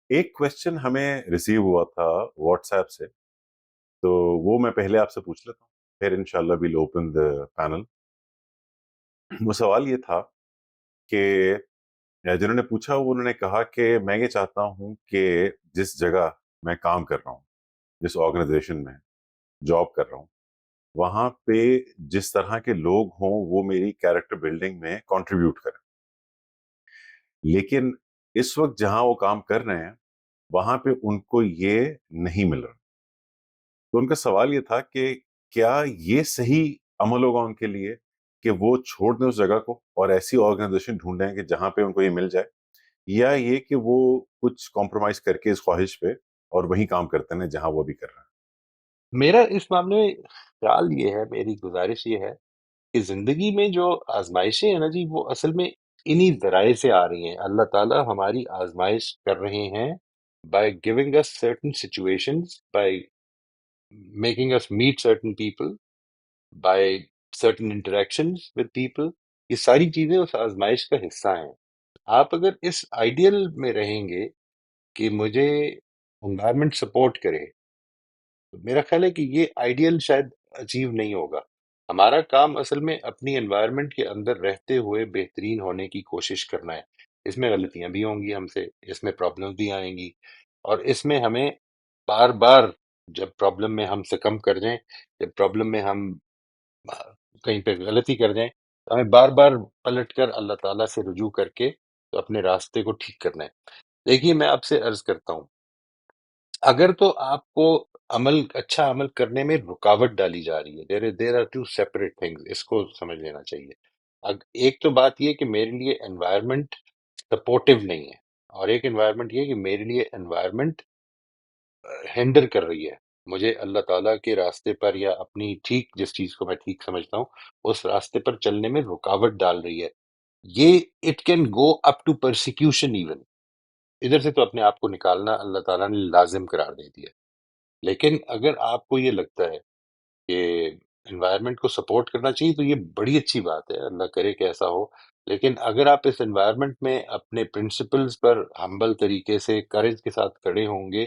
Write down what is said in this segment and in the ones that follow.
एक क्वेश्चन हमें रिसीव हुआ था व्हाट्सएप से, तो वो मैं पहले आपसे पूछ लेता हूँ, फिर इंशाल्लाह वील ओपन द पैनल। वो सवाल ये था कि जिन्होंने पूछा वो उन्होंने कहा कि मैं ये चाहता हूँ कि जिस जगह मैं काम कर रहा हूँ, जिस ऑर्गेनाइजेशन में जॉब कर रहा हूँ, वहां पे जिस तरह के लोग हों वो मेरी कैरेक्टर बिल्डिंग में कंट्रीब्यूट करें। लेकिन इस वक्त जहां वो काम कर रहे हैं वहां पे उनको ये नहीं मिल रहा। तो उनका सवाल ये था कि क्या ये सही अमल होगा उनके लिए कि वो छोड़ दें उस जगह को और ऐसी ऑर्गेनाइजेशन ढूंढें कि जहां पे उनको ये मिल जाए, या ये कि वो कुछ कॉम्प्रोमाइज करके इस ख्वाहिश पे और वही काम करते हैं जहां वो भी कर रहे मेरा इस मामले में ख्याल ये है, मेरी गुजारिश ये है कि जिंदगी में जो आजमाइशें हैं ना जी, वो असल में इन्हीं जराए से आ रही हैं। अल्लाह ताला हमारी आजमाइश कर रहे हैं by giving us certain situations, by making us meet certain people, by certain interactions with people। ये सारी चीजें उस आजमाइश का हिस्सा हैं। आप अगर इस आइडियल में रहेंगे कि मुझे एनवायरनमेंट सपोर्ट करे, तो मेरा ख्याल है कि ये आइडियल शायद अचीव नहीं होगा। हमारा काम असल में अपनी एनवायरनमेंट के अंदर रहते हुए बेहतरीन होने की कोशिश करना है। इसमें गलतियां भी होंगी हमसे, इसमें प्रॉब्लम्स भी आएंगी, और इसमें हमें बार बार, जब प्रॉब्लम में हम सकम कर जाएं, जब प्रॉब्लम में हम आ, कहीं पे गलती कर जाएं, तो हमें बार बार पलट कर अल्लाह ताला से रुजू करके तो अपने रास्ते को ठीक करना है। देखिए, मैं आपसे अर्ज करता हूँ, अगर तो आपको अच्छा अमल करने में रुकावट डाली जा रही है, there are two separate things, इसको समझ लेना चाहिए। एक तो बात ये कि मेरे लिए एनवायरनमेंट सपोर्टिव नहीं है, और एक एनवायरनमेंट ये कि मेरे लिए एनवायरनमेंट हिंडर कर रही है, मुझे अल्लाह ताला के रास्ते पर या अपनी ठीक, जिस चीज को मैं ठीक समझता हूँ उस रास्ते पर चलने में रुकावट डाल रही है। ये it can go up to persecution even. इधर से तो अपने आप को निकालना अल्लाह ताला ने लाजिम करार दे दिया। लेकिन अगर आपको ये लगता है कि एनवायरनमेंट को सपोर्ट करना चाहिए, तो ये बड़ी अच्छी बात है, अल्लाह करे कि ऐसा हो। लेकिन अगर आप इस एनवायरनमेंट में अपने प्रिंसिपल्स पर हम्बल तरीके से करेज के साथ खड़े होंगे,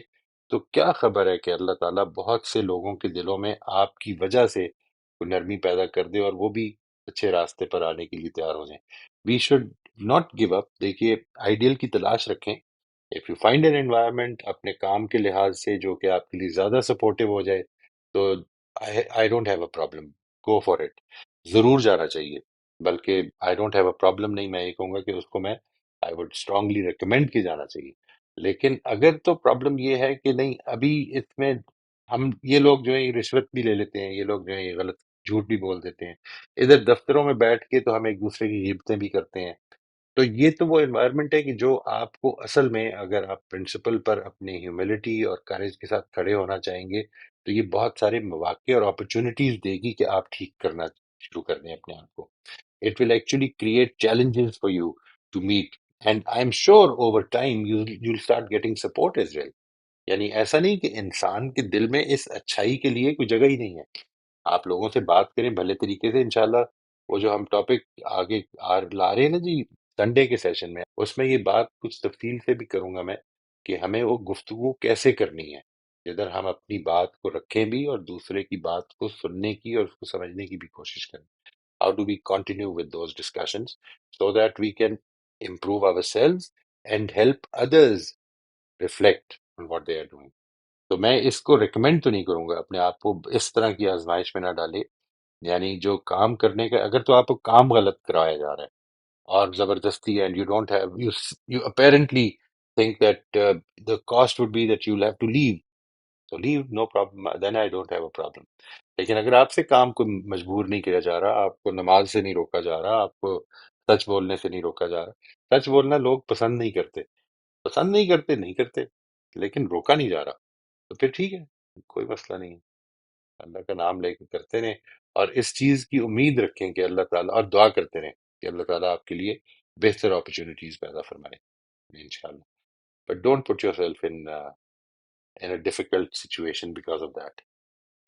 तो क्या खबर है कि अल्लाह ताला बहुत से लोगों के दिलों में आपकी वजह से कोई नरमी पैदा कर दे, और वो भी अच्छे रास्ते पर आने के लिए तैयार हो जाएं। We should not give up. देखिए, आइडियल की तलाश रखें। If you find an environment अपने काम के लिहाज से जो कि आपके लिए ज्यादा सपोर्टिव हो जाए, तो आई don't have a problem, go for it. जरूर जाना चाहिए। बल्कि आई डोंट हैव अ प्रॉब्लम नहीं, मैं ये कहूंगा कि उसको मैं आई वुड स्ट्रांगली रिकमेंड कि जाना चाहिए। लेकिन अगर तो प्रॉब्लम ये है कि नहीं, अभी इसमें हम, ये लोग जो है ये रिश्वत भी ले लेते हैं, ये लोग जो है ये गलत झूठ भी बोल देते हैं, इधर दफ्तरों में बैठ के तो हम एक दूसरे की गिबतें भी करते हैं। तो ये तो वो एनवायरनमेंट है कि जो आपको असल में, अगर आप प्रिंसिपल पर अपनी ह्यूमिलिटी और करेज के साथ खड़े होना चाहेंगे, तो ये बहुत सारे मौके और अपॉर्चुनिटीज देगी कि आप ठीक करना शुरू कर दें अपने आप को। It will actually create challenges for you to meet, and I am sure over time you start getting support as well. यानी ऐसा नहीं कि इंसान के दिल में इस अच्छाई के लिए कोई जगह ही नहीं है। आप लोगों से बात करें भले तरीके से, इंशाल्लाह वो जो हम टॉपिक आगे ला रहे हैं ना जी, संडे के सेशन में, उसमें ये बात कुछ तफसील से भी करूंगा मैं, कि हमें वो गुफ्तगू कैसे करनी है, जिधर हम अपनी बात को रखें भी और दूसरे की बात को सुनने की और उसको समझने की भी कोशिश करें। How do we continue with those discussions so that we can improve ourselves and help others reflect on what they are doing। तो मैं इसको रिकमेंड तो नहीं करूंगा, अपने आप को इस तरह की आजमाइश में ना डाले। यानी जो काम करने का, अगर तो आपको काम गलत कराया जा रहा है और जबरदस्ती, and you don't have, you apparently think that the cost would be that you have to leave, तो leave, no problem, then I don't have a problem. लेकिन अगर आपसे काम को मजबूर नहीं किया जा रहा, आपको नमाज से नहीं रोका जा रहा, आपको सच बोलने से नहीं रोका जा रहा, सच बोलना लोग पसंद नहीं करते, पसंद नहीं करते, नहीं करते, लेकिन रोका नहीं जा रहा, तो फिर ठीक है, कोई मसला नहीं है। अल्लाह का नाम लेके करते रहें, और इस चीज की उम्मीद रखें कि अल्लाह ताला, और दुआ करते रहें कि अल्लाह ताला आपके लिए बेहतर अपॉर्चुनिटीज पैदा फरमाए, इंशाल्लाह। But don't put yourself in a difficult situation because of that.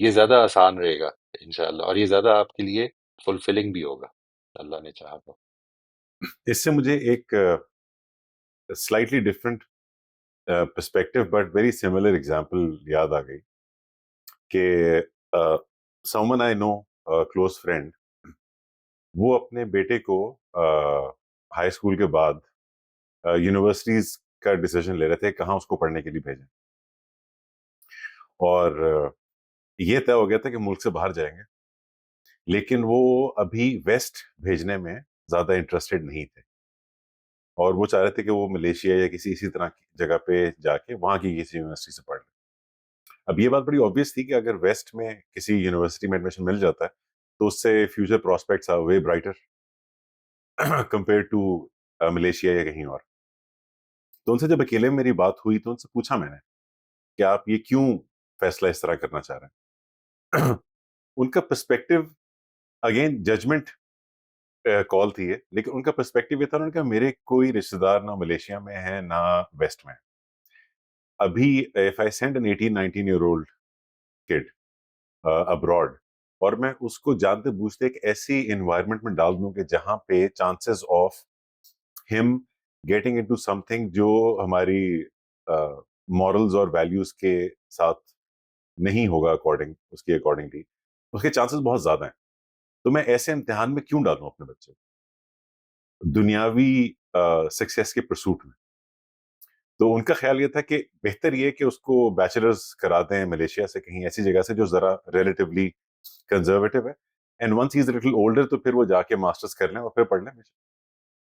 ये ज्यादा आसान रहेगा इंशाल्लाह, और ये ज्यादा आपके लिए फुलफिलिंग भी होगा, अल्लाह ने चाहा तो। हैं। इससे मुझे एक slightly different perspective but very similar example याद आ गई कि someone I know, close friend, वो अपने बेटे को हाई स्कूल के बाद यूनिवर्सिटीज का डिसीजन ले रहे थे कहाँ उसको पढ़ने के लिए भेजें। और ये तय हो गया था कि मुल्क से बाहर जाएंगे, लेकिन वो अभी वेस्ट भेजने में ज्यादा इंटरेस्टेड नहीं थे, और वो चाह रहे थे कि वो मलेशिया या किसी इसी तरह की जगह पे जाके वहां की किसी यूनिवर्सिटी से पढ़ लें। अब ये बात बड़ी ऑब्वियस थी कि अगर वेस्ट में किसी यूनिवर्सिटी में एडमिशन मिल जाता है तो उससे future prospects are way brighter compare to Malaysia या कहीं और। तो उनसे जब अकेले में मेरी बात हुई तो उनसे पूछा मैंने कि आप ये क्यों फैसला इस तरह करना चाह रहे हैं। उनका पर्सपेक्टिव, अगेन जजमेंट कॉल थी ये, लेकिन उनका पर्सपेक्टिव ये था, उन्होंने कहा मेरे कोई रिश्तेदार ना मलेशिया में है ना वेस्ट में। अभी if I send an 18-19 year old kid abroad, और मैं उसको जानते बूझते एक ऐसी इन्वायरमेंट में डाल दूं कि जहां पे chances of him getting into something जो हमारी मॉरल्स और वैल्यूज के साथ नहीं होगा अकॉर्डिंग उसके अकॉर्डिंगली, उसके चांसेस बहुत ज्यादा हैं। तो मैं ऐसे इम्तिहान में क्यों डालूं अपने बच्चे को दुनियावी सक्सेस के परसूट में। तो उनका ख्याल ये था कि बेहतर ये कि उसको बैचलर्स करा दें मलेशिया से, कहीं ऐसी जगह से जो जरा रिलेटिवली कंजर्वेटिव है, and once he is little older तो फिर वो जाके मास्टर्स कर लें और फिर पढ़ लें।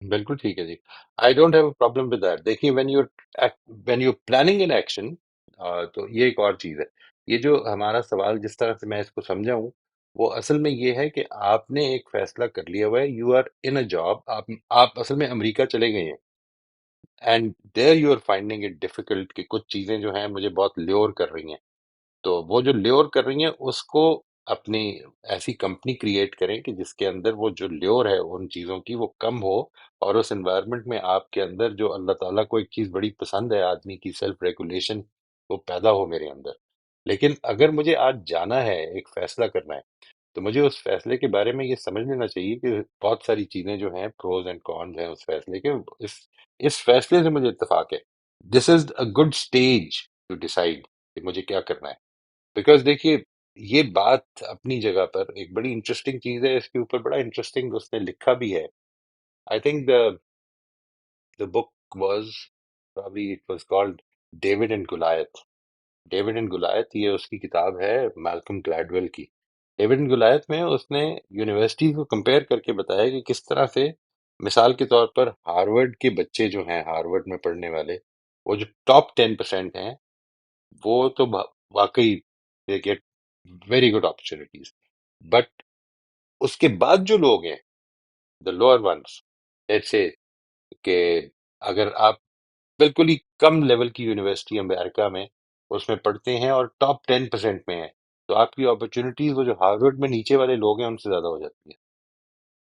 बिल्कुल ठीक है जी। I don't have a problem with that. देखिए, when you planning an action, तो ये एक और चीज है। ये जो हमारा सवाल, जिस तरह से मैं इसको समझा हूँ, वो असल में ये है कि आपने एक फैसला कर लिया हुआ है, you are in a job, आप असल में अमेरिका चले गए हैं, and there you are finding it difficult कि कुछ चीजें जो हैं मुझे बहुत ल्योर कर रही हैं। तो वो जो ल्योर कर रही हैं उसको अपनी ऐसी कंपनी क्रिएट करें कि जिसके अंदर वो जो ल्योर है उन चीज़ों की वो कम हो, और उस एनवायरनमेंट में आपके अंदर जो अल्लाह ताला को एक चीज़ बड़ी पसंद है आदमी की, सेल्फ रेगुलेशन, वो पैदा हो मेरे अंदर। लेकिन अगर मुझे आज जाना है, एक फैसला करना है, तो मुझे उस फैसले के बारे में ये समझ लेना चाहिए कि बहुत सारी चीजें जो हैं, प्रोज एंड कॉन्स हैं उस फैसले के। इस इस फैसले से मुझे इत्तेफाक है, this is a good stage to decide कि मुझे क्या करना है। बिकॉज देखिए, ये बात अपनी जगह पर एक बड़ी इंटरेस्टिंग चीज है, इसके ऊपर बड़ा इंटरेस्टिंग उसने लिखा भी है। I think the book was, probably it was called David and Goliath. David and Goliath, ये उसकी किताब है, मैल्कम ग्लैडवेल की। डेविड एंड गुलायत में उसने यूनिवर्सिटी को कंपेयर करके बताया कि किस तरह से, मिसाल के तौर पर हार्वर्ड के बच्चे जो हैं, हार्वर्ड में पढ़ने वाले, वो जो टॉप 10% हैं, वो तो वाकई they get very good opportunities. But उसके बाद जो लोग हैं, the lower once, let's say कि अगर आप बिल्कुल ही कम लेवल की यूनिवर्सिटी अमेरिका में उसमें पढ़ते हैं और टॉप 10% में है, तो आपकी अपॉर्चुनिटीज वो जो हार्वर्ड में नीचे वाले लोग हैं उनसे ज्यादा हो जाती है,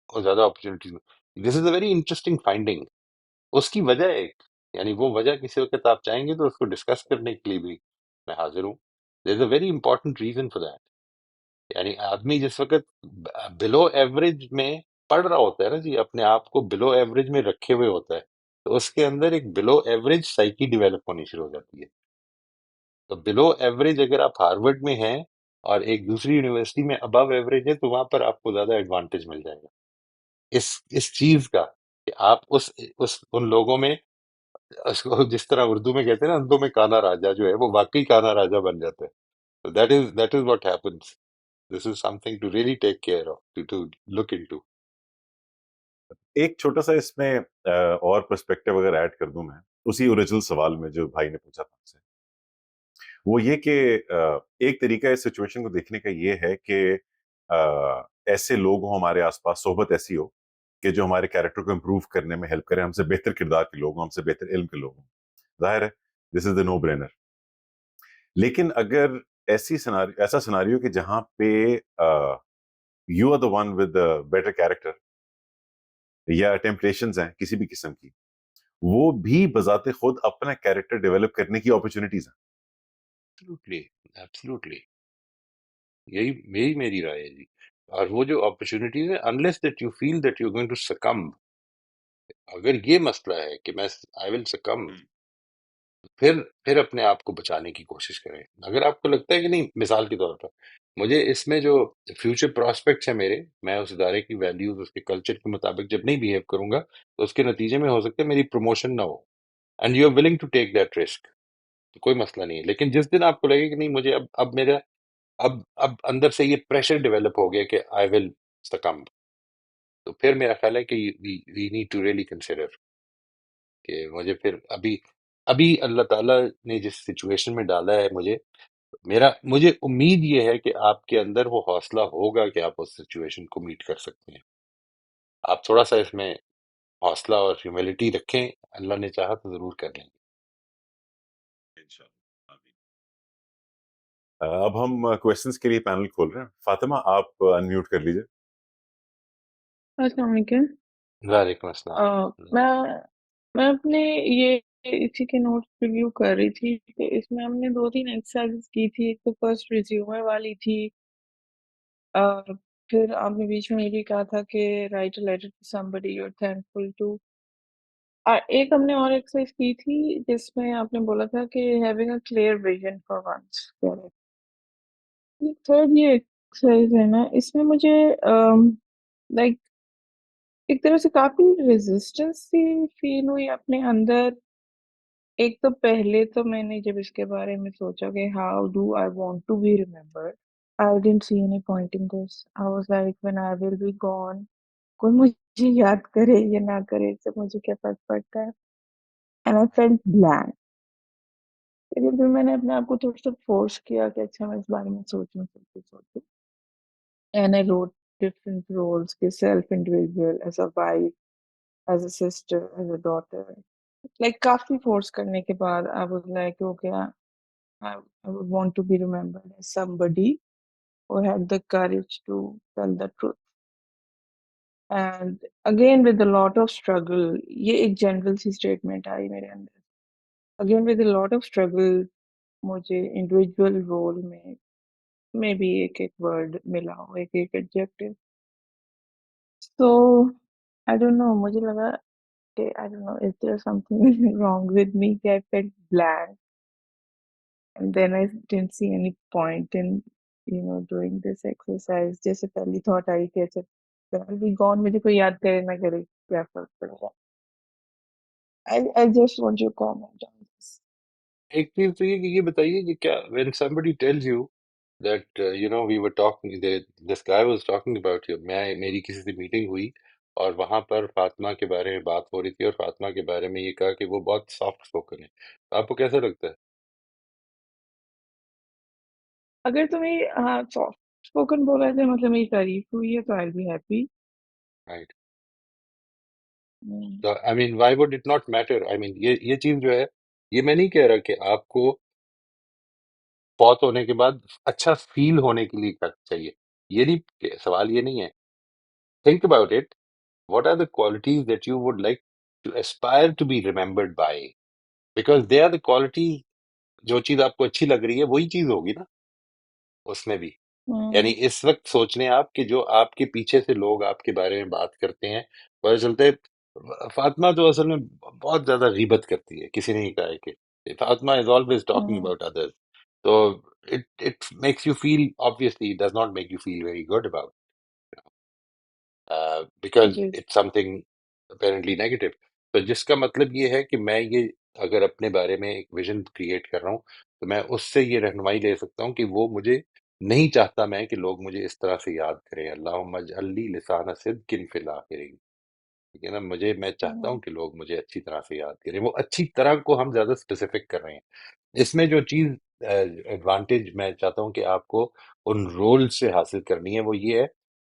और ज्यादा अपॉर्चुनिटीज में। This is a very interesting finding. उसकी वजह है एक, यानी वो वजह किसी वक्त आप चाहेंगे तो उसको डिस्कस करने के लिए भी मैं हाजिर हूँ। There is a very important reason for that. यानी आदमी जिस वक्त बिलो एवरेज में पढ़ रहा होता है ना जी, अपने आप को बिलो एवरेज में रखे हुए होता है, तो उसके अंदर एक बिलो एवरेज साइकी डेवलप होनी शुरू हो जाती है। तो बिलो एवरेज अगर आप हार्वर्ड में हैं और एक दूसरी यूनिवर्सिटी में अबव एवरेज है, तो वहां पर आपको ज्यादा एडवांटेज मिल जाएगा इस चीज का, कि आप उस उन लोगों में, उसको जिस तरह उर्दू में कहते हैं ना, अंधों में काना राजा जो है वो वाकई काना राजा बन जाता है। तो that is what happens. This is something to really take care of, to look into. एक छोटा सा इसमें और पर्सपेक्टिव अगर ऐड कर दूं मैं, उसी ओरिजिनल सवाल में जो भाई ने पूछा था हमसे, वो ये कि एक तरीका इस सिचुएशन को देखने का ये है कि ऐसे लोग हों हमारे आसपास, सोहबत ऐसी हो कि जो हमारे कैरेक्टर को इम्प्रूव करने में हेल्प करें, हमसे बेहतर किरदार के लोग हों, हमसे बेहतर इल्म के लोग हों। जाहिर है this is the no brainer. लेकिन अगर ऐसा सिनारियो कि जहां पे you are the one with better character, या टेम्पटेशंस हैं किसी भी किस्म की, वो भी बजाते खुद अपना कैरेक्टर डेवलप करने की अपॉर्चुनिटीज हैं। एब्सोल्युटली, एब्सोल्युटली, यही यही मेरी राय है जी। और वो जो अपॉर्चुनिटीज है, unless that you feel that you going to succumb, अगर ये मसला है कि मैं आई विल सकम, फिर अपने आप को बचाने की कोशिश करें। अगर आपको लगता है कि नहीं, मिसाल के तौर पर मुझे इसमें जो फ्यूचर प्रॉस्पेक्ट्स है मेरे, मैं उस इदारे की वैल्यूज, उसके कल्चर के मुताबिक जब नहीं बिहेव करूंगा, तो उसके नतीजे में हो सकता है मेरी प्रमोशन ना हो, and you are willing to take that risk, तो कोई मसला नहीं है। लेकिन जिस दिन आपको लगे कि नहीं, मुझे अब मेरा अब अंदर से ये प्रेशर डेवलप हो गया कि आई विल सकम्ब, तो फिर मेरा ख्याल है कि we need to really consider कि मुझे फिर अभी अभी अल्लाह ताला ने जिस सिचुएशन में डाला है मुझे, मुझे उम्मीद ये है कि आपके अंदर वो हौसला होगा कि आप उस सिचुएशन को मीट कर सकते हैं। आप थोड़ा सा इसमें हौसला और ह्यूमिलिटी रखें, अल्लाह ने चाहा तो जरूर कर लेंगे। इंशाल्लाह आमीन। अब हम क्वेश्चंस के लिए पैनल खोल रहे हैं। फातिमा, आप अनम्यूट कर लीजिए। अस्सलाम वालेकुम। वालेकुम अ, अस्सलाम। मैं अपने ये इसी के नोट्स रिव्यू कर रही थी, तो इसमें हमने 2-3 एक्सरसाइजेस की थी। एक तो फर्स्ट रिज्यूमे वाली थी। अ, फिर आपने बीच में ये भी कहा था कि write a letter to somebody you are thankful to. एक हमने और एक्सरसाइज की थी जिसमें आपने बोला था कि having a clear vision for once. Third ये एक्सरसाइज है ना, इसमें मुझे लाइक एक तरह से काफी रेजिस्टेंस सी फील हुई अपने अंदर। एक तो पहले तो मैंने जब इसके बारे में सोचा कि how do I want to be remembered, I didn't see any point in this. I was like when I will be gone, कोई मुझे याद करे या ना करे इससे मुझे क्या फर्क पड़ता है। And I felt blank. लेकिन फिर मैंने अपने आप को थोड़ा सा फोर्स किया कि अच्छा मैं इस बारे में सोचूं। And I wrote different roles के self individual, as a wife, as a sister, as a daughter. Like काफी फोर्स करने के बाद I was like okay, I would want to be remembered as somebody who had the courage to tell the truth. And again with a lot of struggle, ये एक general सी statement आई मेरे अंदर। Again with a lot of struggle मुझे individual role में may be एक एक word मिला हो, एक एक adjective. So I don't know, मुझे लगा कि I don't know, is there something wrong with me कि I felt blank. And then I didn't see any point in, doing this exercise. जैसे पहली thought आई कि अच्छा I'll be gone, मुझे कोई याद करे ना करे क्या फर्क पड़ेगा। I just want your comment on this. एक चीज तो ये बताइए कि क्या when somebody tells you that we were talking, this guy was talking about you, मेरी किसी से मीटिंग हुई और वहां पर फातिमा के बारे में बात हो रही थी और फातिमा के बारे में ये कहा कि वो बहुत सॉफ्ट स्पोकन है, तो आपको कैसा लगता है? अगर तुम्हें हाँ सॉफ्ट स्पोकन बोला जाए, मतलब मेरी तारीफ हुई है, तो आई बी हैप्पी। राइट। तो I mean why would it not matter? I mean ये चीज जो है, ये मैं नहीं कह रहा कि आपको फौत होने के बाद अच्छा फील होने के लिए करना चाहिए, ये नहीं, सवाल ये नहीं है। Think about it, what are the qualities that you would like to aspire to be remembered by, because they are the qualities. जो चीज आपको अच्छी लग रही है वही चीज होगी ना उसमें भी। यानी इस वक्त सोच लें आप कि जो आपके पीछे से लोग आपके बारे में बात करते हैं, पता चलता है फातिमा तो असल में बहुत ज्यादा गीबत करती है, किसी ने ही कहा है कि Fatima is always talking about others. तो it makes you feel, obviously does not make you feel very good about, because जी। It's something apparently negative. तो जिसका मतलब ये है कि मैं ये अगर अपने बारे में एक विजन क्रिएट कर रहा हूँ, तो मैं उससे ये रहनुमाई ले सकता हूँ कि वो मुझे नहीं चाहता मैं कि लोग मुझे इस तरह से याद करें, अल्लाहुम्मा अजअल्ली लिसाना सिद्किन फिल आखिरीन। ठीक है ना, मैं चाहता हूँ कि लोग मुझे अच्छी तरह से याद करें। वो अच्छी तरह को हम ज्यादा स्पेसिफिक कर रहे हैं। इसमें जो चीज एडवांटेज मैं चाहता हूँ कि आपको उन रोल से हासिल करनी है, वो ये है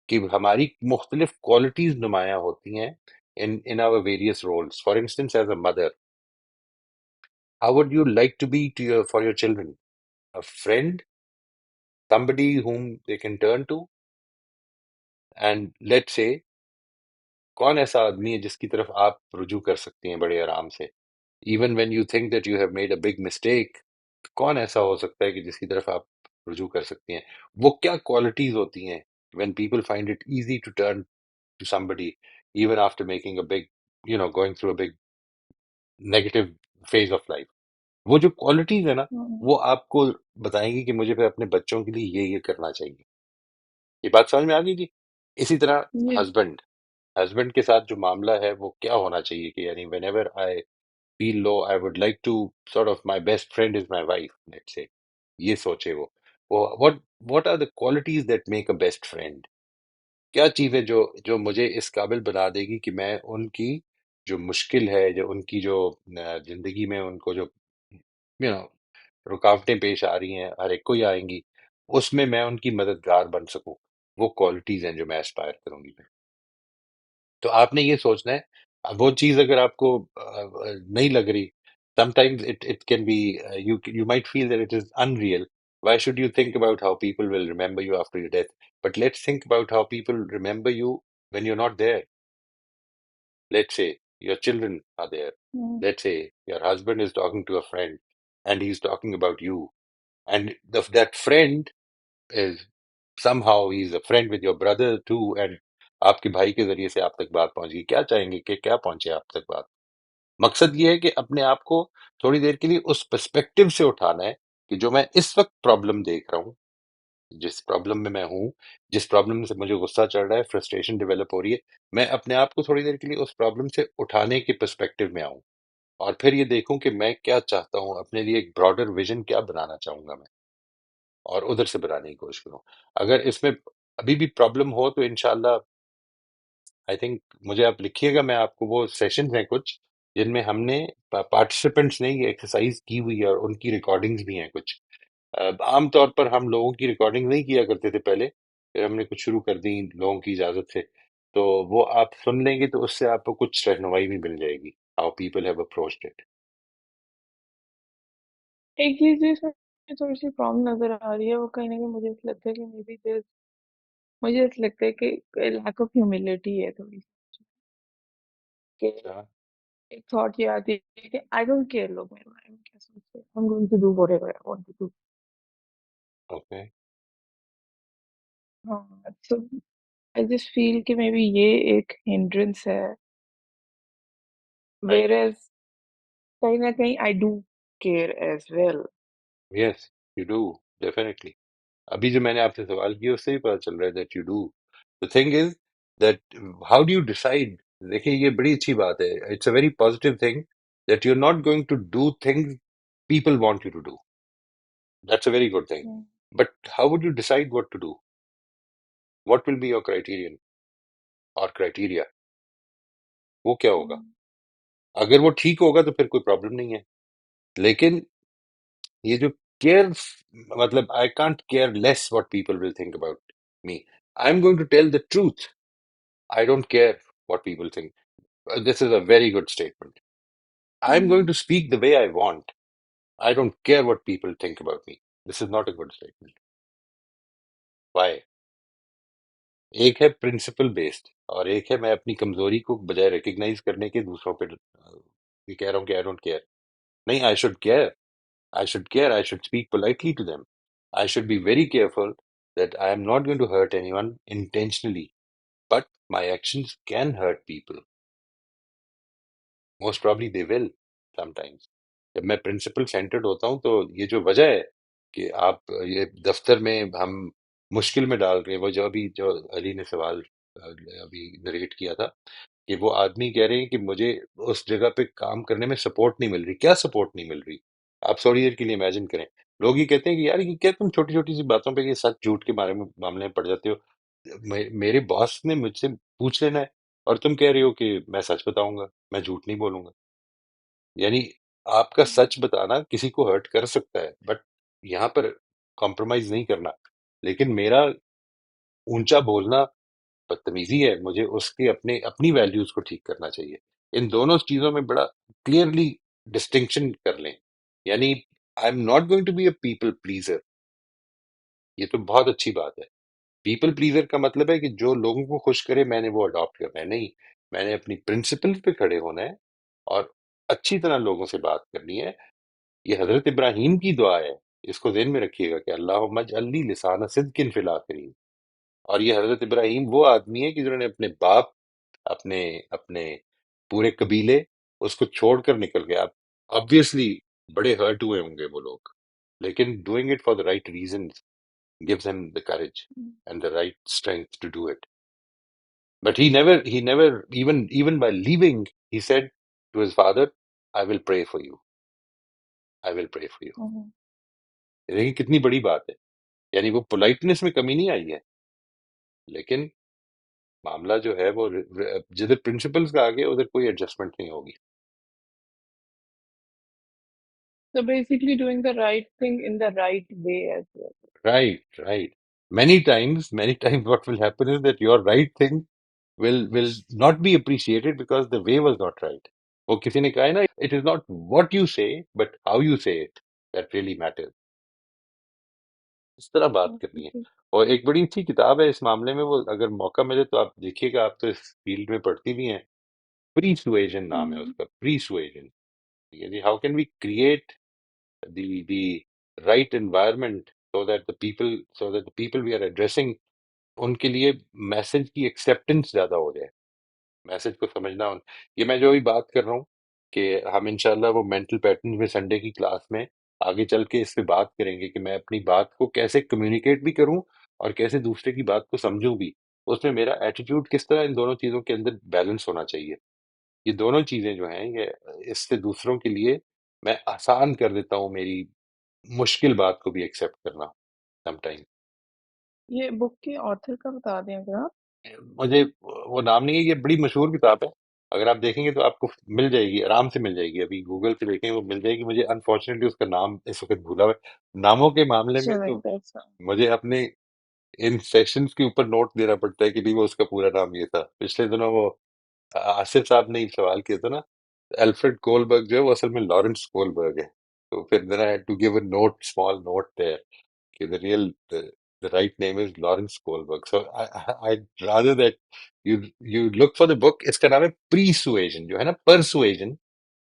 कि हमारी मुख्तलिफ क्वालिटीज नुमायां होती हैं in our various roles. For instance, as a mother, how would you like to be to your for your children? A friend, somebody whom they can turn to, and let's say कौन ऐसा आदमी है जिसकी तरफ आप रुजू कर सकती हैं बड़े आराम से, even when you think that you have made a big mistake? कौन ऐसा हो सकता है कि जिसकी तरफ आप रुजू कर सकती हैं? वो क्या क्वालिटीज होती हैं when people find it easy to turn to somebody even after making a big, going through a big negative phase of life? वो जो क्वालिटीज है ना, हुँ, वो आपको बताएंगी कि मुझे फिर अपने बच्चों के लिए ये करना चाहिए। ये बात समझ में आ गई जी। इसी तरह जी, हस्बैंड हस्बैंड के साथ जो मामला है वो क्या होना चाहिए कि यानी whenever I feel low, I would like to sort of my best friend is my wife, let's say, ये सोचे वो what are the qualities that make a best friend. क्या चीज है जो जो मुझे इस काबिल बना देगी कि मैं उनकी जो मुश्किल है, जो उनकी जो जिंदगी में उनको जो यू नो रुकावटें पेश आ रही हैं, हर एक को ही आएंगी, उसमें मैं उनकी मददगार बन सकूं। वो क्वालिटीज हैं जो मैं एस्पायर करूंगी। तो आपने ये सोचना है। अब वो चीज अगर आपको नहीं लग रही, sometimes it can be you might feel that it is unreal. Why should you think about how people will remember you after your death? But let's think about how people remember you when you're not there. Let's say your children are there. Hmm, Let's say your husband is talking to a friend and he's talking about you, and that friend is somehow he's a friend with your brother too, and आपके भाई के जरिए से आप तक बात पहुंच गई। क्या चाहेंगे कि क्या पहुंचे आप तक बात? मकसद ये है कि अपने आप को थोड़ी देर के लिए उस पर्सपेक्टिव से उठाना है कि जो मैं इस वक्त प्रॉब्लम देख रहा हूँ, जिस प्रॉब्लम में मैं हूँ, जिस प्रॉब्लम से मुझे गुस्सा चढ़ रहा है, फ्रस्ट्रेशन डेवलप हो रही है, मैं अपने आप को थोड़ी देर के लिए उस प्रॉब्लम से उठाने के पर्सपेक्टिव में आऊं, और फिर ये देखूं कि मैं क्या चाहता हूँ अपने लिए, एक ब्रॉडर विजन क्या बनाना चाहूंगा मैं, और उधर से बनाने की कोशिश करूं। अगर इसमें अभी भी प्रॉब्लम हो तो इंशाल्लाह आई थिंक मुझे आप लिखिएगा, मैं आपको वो सेशंस हैं कुछ जिनमें हमने पार्टिसिपेंट्स ने ये एक्सरसाइज की हुई है और उनकी रिकॉर्डिंग्स भी हैं कुछ। आमतौर पर हम लोगों की रिकॉर्डिंग नहीं किया करते थे पहले, फिर हमने कुछ शुरू कर दी लोगों की इजाजत से। तो वो आप सुन लेंगे तो उससे आपको कुछ रहनुमाई भी मिल जाएगी, how people have approached it. एक चीज़ जो इसमें थोड़ी-सी प्रॉब्लम नज़र आ रही है, वो कहीं न कहीं मुझे ऐसा लगता है कि मे बी देयर मुझे ऐसा लगता है कि लैक ऑफ ह्यूमिलिटी है थोड़ी-सी, कि अच्छा। एक थॉट ये आती है कि आई डोंट केयर लोग मेरे बारे में क्या सोचते हैं, I am going to do whatever I want to do. Okay. हाँ, सो आई जस्ट फील कि मे बी ये एक हिंड्रेंस है, राइट। व्हेयरएज़ कहीं न कहीं I do care as well. Yes, you do, definitely. अभी जो मैंने आपसे सवाल किया उससे ही पता चल रहा है that you do. The thing is that how do you decide. देखिए ये बड़ी अच्छी बात है, it's a very positive thing that you are not going to do things people want you to do. That's a very good thing. Hmm, But how would you decide what to do? What will be your criterion or criteria? वो क्या होगा? हुँ, अगर वो ठीक होगा तो फिर कोई प्रॉब्लम नहीं है। लेकिन ये जो केयर, मतलब I can't care less what people will think about me. I am going to tell the truth. I don't care what people think. This is a very good statement. I'm going हुँ, to speak the way I want. I don't care what people think about me. This is not a good statement. Why? एक है principle based और एक है मैं अपनी कमजोरी को बजाय रिकग्नाइज करने के दूसरों पे ये कह रहा हूँ कि आई डोंट केयर। नहीं, I should care. I should care, I should speak politely to them. I should be very careful that I am not going to hurt anyone intentionally, but my actions can hurt people. Most probably they will sometimes. जब मैं principal centred होता हूँ तो ये जो वजह है कि आप ये दफ्तर में हम मुश्किल में डाल रहे हैं, वो जो अभी जो अली ने सवाल अभी नरेट किया था कि वो आदमी कह रहे हैं कि मुझे उस जगह पे काम करने में सपोर्ट नहीं मिल रही। क्या सपोर्ट नहीं मिल रही? आप थोड़ी देर के लिए इमेजिन करें। लोग ये कहते हैं कि यार ये क्या तुम छोटी छोटी सी बातों पे ये सच झूठ के बारे में मामले में पड़ जाते हो। मेरे बॉस ने मुझसे पूछ लेना है और तुम कह रहे हो कि मैं सच बताऊंगा, मैं झूठ नहीं बोलूंगा। यानी आपका हुँ, सच बताना किसी को हर्ट कर सकता है, बट यहाँ पर कॉम्प्रोमाइज नहीं करना। लेकिन मेरा ऊंचा बोलना बदतमीजी है, मुझे उसके अपने अपनी वैल्यूज को ठीक करना चाहिए। इन दोनों चीजों में बड़ा क्लियरली डिस्टिंक्शन कर लें। यानी I am not going to be a people pleaser. ये तो बहुत अच्छी बात है। पीपल प्लीजर का मतलब है कि जो लोगों को खुश करे मैंने वो अडॉप्ट करना है। नहीं, मैंने अपनी प्रिंसिपल पे खड़े होना है और अच्छी तरह लोगों से बात करनी है। ये हजरत इब्राहिम की दुआ है, इसको ज़हन में रखिएगा कि अल्लाहुम्मा जअल्नी लिसाना सिद्किन फिल आखिरीन। और ये हजरत इब्राहिम वो आदमी है कि जिन्होंने अपने बाप, अपने अपने पूरे कबीले, उसको छोड़कर निकल गया। ऑब्वियसली बड़े हर्ट हुए होंगे वो लोग, लेकिन doing it for the right reasons gives him the courage and the right strength to do it. But he never, even by leaving, he said to his father, I will pray for you. I will pray for you. हम्म। देखिए कितनी बड़ी बात है, यानी वो politeness में कमी नहीं आई है, लेकिन मामला जो है वो जिधर प्रिंसिपल्स का आ गया उधर कोई एडजस्टमेंट नहीं होगी. So basically doing the right thing in the right way as well. Right, right. Many times what will happen is that your right thing will not be appreciated because the way was not right. वो किसी ने कहा है ना, it is not what you say but how you say it that really matters. इस तरह बात करनी है. Okay. और एक बड़ी अच्छी किताब है इस मामले में, वो अगर मौका मिले तो आप देखिएगा, आप तो इस फील्ड में पढ़ती भी हैं. प्रीसुएजन नाम है हम्म। उसका, प्रीसुएजन. यानी how can we create the right environment so that the people we are addressing, उनके लिए मैसेज की एक्सेप्टेंस ज्यादा हो जाए, मैसेज को समझना. ये मैं जो अभी बात कर रहा हूँ कि हम इंशाल्लाह वो मेंटल पैटर्न में संडे की क्लास में आगे चल के इस पे बात करेंगे कि मैं अपनी बात को कैसे कम्युनिकेट भी करूं और कैसे दूसरे की बात को समझूं भी. उसमें मेरा एटीट्यूड किस तरह, इन दोनों चीजों के अंदर बैलेंस होना चाहिए. ये दोनों चीजें जो हैं, ये इससे दूसरों के लिए मैं आसान कर देता हूँ मेरी मुश्किल बात को भी एक्सेप्ट करना समटाइम. ये बुक के ऑथर का बता दें अगर आप। मुझे वो नाम नहीं है, ये बड़ी मशहूर किताब है. अगर आप देखेंगे तो आपको मिल जाएगी, आराम से मिल जाएगी. अभी गूगल पे देखेंगे वो मिल जाएगी. मुझे अनफॉर्चुनेटली उसका नाम इस वक्त भूला हुआ है. नामों के मामले में चलें तो दैट्स मुझे अपने इन सेशंस के ऊपर नोट देना पड़ता है कि नहीं वो उसका पूरा नाम ये था. पिछले दिनों वो आसिफ साहब ने एक सवाल किया था ना, एल्फ्रेड कोलबर्ग जो है वो असल में लॉरेंस कोलबर्ग है. तो फिर then I had to give a note, small note there, कि the right name is Lawrence Kohlberg. So I'd rather that you look for the book. इसका नाम है Persuasion, जो है ना persuasion,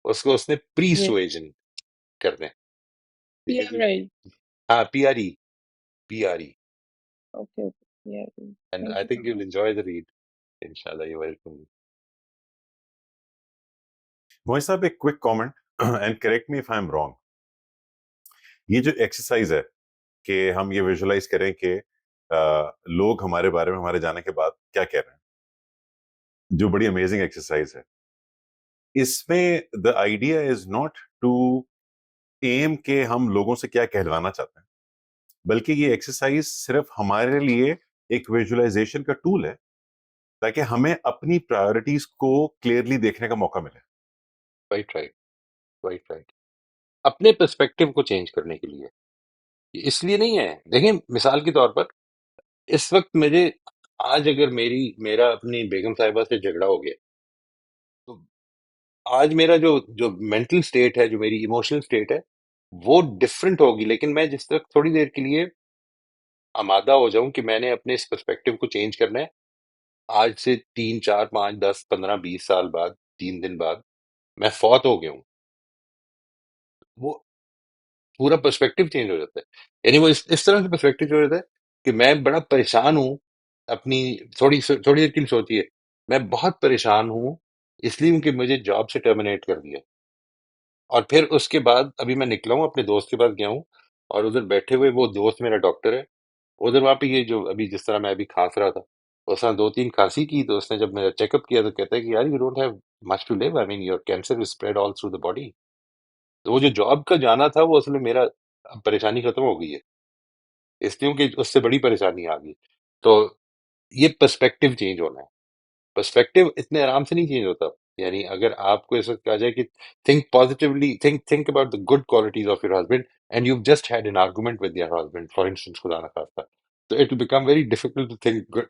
उसको उसने ये Persuasion कर दें. ठीक है या जी. राइट। हाँ, PRE. ओके ओके या And thank I you think so you'll much. enjoy the read. Inshallah, you're welcome. मोहित साहब, एक quick comment and correct me if I am wrong. ये जो एक्सरसाइज है कि हम ये विजुअलाइज करें कि लोग हमारे बारे में हमारे जाने के बाद क्या कह रहे हैं, जो बड़ी अमेजिंग एक्सरसाइज है. इसमें the idea is not to make हम लोगों से क्या कहलवाना चाहते हैं, बल्कि ये एक्सरसाइज सिर्फ हमारे लिए एक विजुअलाइजेशन का टूल है ताकि हमें अपनी प्रायोरिटीज को क्लियरली देखने का मौका मिले. Right, right, right, right. अपने पर्सपेक्टिव को चेंज करने के लिए. ये इसलिए नहीं है, देखें मिसाल के तौर पर, इस वक्त मुझे आज अगर मेरा अपनी बेगम साहिबा से झगड़ा हो गया, तो आज मेरा जो जो मेंटल स्टेट है, जो मेरी इमोशनल स्टेट है, वो डिफरेंट होगी. लेकिन मैं जिस तक थोड़ी देर के लिए आमादा हो जाऊं कि मैंने अपने इस पर्सपेक्टिव को चेंज करना है, आज से 3 4 5 10 15 20 साल बाद, 3 दिन बाद मैं फौत हो गया हूं, वो पूरा पर्सपेक्टिव चेंज हो जाता है. यानी वो इस तरह से पर्सपेक्टिव चेंज हो जाता है कि मैं बड़ा परेशान हूं अपनी, थोड़ी देर के लिए सोचिए, मैं बहुत परेशान हूं इसलिए कि मुझे जॉब से टर्मिनेट कर दिया. और फिर उसके बाद अभी मैं निकला हूँ, अपने दोस्त के पास गया हूँ, और उधर बैठे हुए, वो दोस्त मेरा डॉक्टर है, उधर वहां पे ये जो अभी जिस तरह मैं अभी खांस रहा था, उसने 2 3 खांसी की, तो उसने जब मेरा चेकअप किया तो कहता है कि यार you don't have much to live, I mean your cancer is spread all through the body. तो वो जो जॉब का जाना था वो असल में मेरा, अब परेशानी खत्म हो गई है, इसलिए कि उससे बड़ी परेशानी आ गई. तो ये पर्सपेक्टिव चेंज होना है. पर्सपेक्टिव इतने आराम से नहीं चेंज होता. यानी अगर आपको ऐसा कहा जाए कि think positively, think about the good qualities of your husband, and you just had an argument with your husband for instance, खुदा ना खास्ता, तो it will become very difficult to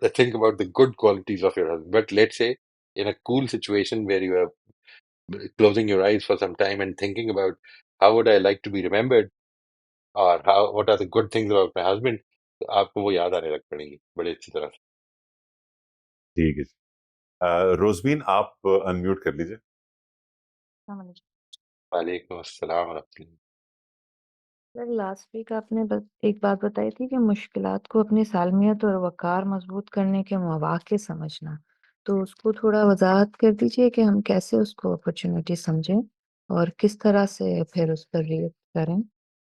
think about the good qualities of your husband. But let's say in a cool situation where you are closing your eyes for some time and thinking about how would I like to be remembered, or how what are the good things about my husband, तो आपको वो याद आने लग पड़ेंगी बड़े अच्छी तरह से. ठीक है. रोजबीन, आप अनम्यूट कर लीजिए. वालेकुम अस्सलाम वरहमतुल्लाह. सर लास्ट वीक आपने एक बात बताई थी कि मुश्किलात को अपनी सालमियत और वक़ार मज़बूत करने के मौक़े समझना। तो उसको थोड़ा वज़ाहत कर दीजिए कि हम कैसे उसको अपॉर्च्युनिटी समझें? और किस तरह से फिर उस पर रिएक्ट करें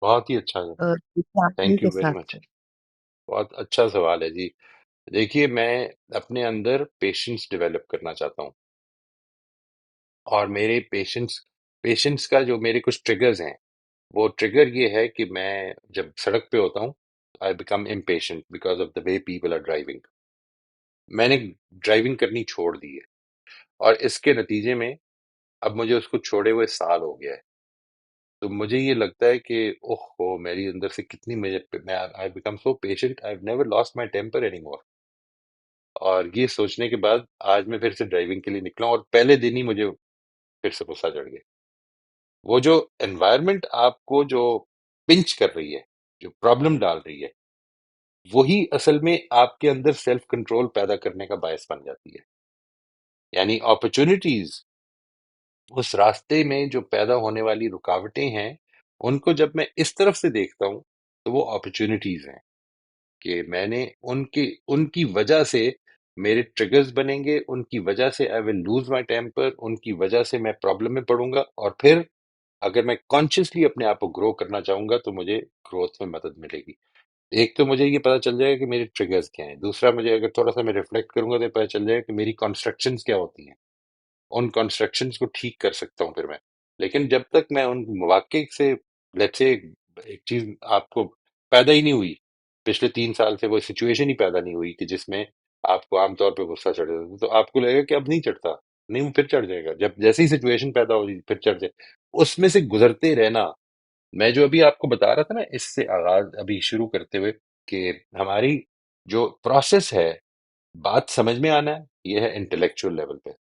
बहुत ही अच्छा है। फैमिली थैंक के यू वेरी साथ मच। फिर? बहुत अच्छा सवाल है जी। देखिए, मैं अपने अंदर पेशेंस डेवलप करना चाहता हूँ, और मेरे पेशेंस पेशेंस का जो मेरे कुछ ट्रिगर्स हैं, वो ट्रिगर ये है कि मैं जब सड़क पे होता हूँ, I become impatient because of the way people are driving. मैंने ड्राइविंग करनी छोड़ दी है, और इसके नतीजे में अब मुझे उसको छोड़े हुए साल हो गया है। तो मुझे ये लगता है कि ओहो, मेरी अंदर से कितनी मैं I become so patient, I have never lost my temper anymore. और ये सोचने के बाद आज मैं फिर से ड्राइविंग के लिए निकला हूं, और पहले दिन ही मुझे फिर से गुस्सा चढ़ गया। वो जो एनवायरनमेंट आपको जो पिंच कर रही है, जो प्रॉब्लम डाल रही है, वही असल में आपके अंदर सेल्फ कंट्रोल पैदा करने का बायस बन जाती है। यानी अपॉर्चुनिटीज, उस रास्ते में जो पैदा होने वाली रुकावटें हैं, उनको जब मैं इस तरफ से देखता हूं, तो वो अपॉर्चुनिटीज हैं कि मैंने उनकी उनकी वजह से मेरे ट्रिगर्स बनेंगे, उनकी वजह से I will lose my temper, उनकी वजह से मैं प्रॉब्लम में पड़ूंगा, और फिर अगर मैं कॉन्शियसली अपने आप को ग्रो करना चाहूंगा तो मुझे ग्रोथ में मदद मिलेगी। एक तो मुझे ये पता चल जाएगा कि मेरे ट्रिगर्स क्या हैं, दूसरा मुझे अगर थोड़ा सा मैं रिफ्लेक्ट करूंगा तो पता चल जाएगा कि मेरी कॉन्स्ट्रक्शंस क्या होती हैं। उन कंस्ट्रक्शंस को ठीक कर सकता हूँ फिर मैं। लेकिन जब तक मैं उन वाक्य से, लेट्स से, एक चीज आपको पैदा ही नहीं हुई, पिछले 3 साल से वो सिचुएशन ही पैदा नहीं हुई कि जिसमें आपको आमतौर पे गुस्सा चढ़ जाता, तो आपको लगेगा कि अब नहीं चढ़ता। नहीं, वो फिर चढ़ जाएगा, जब जैसे ही सिचुएशन पैदा होगी फिर चढ़ जाए। उसमें से गुजरते रहना। मैं जो अभी आपको बता रहा था ना, इससे आगाज अभी शुरू करते हुए, कि हमारी जो प्रोसेस है, बात समझ में आना है, ये है इंटेलेक्चुअल लेवल पे।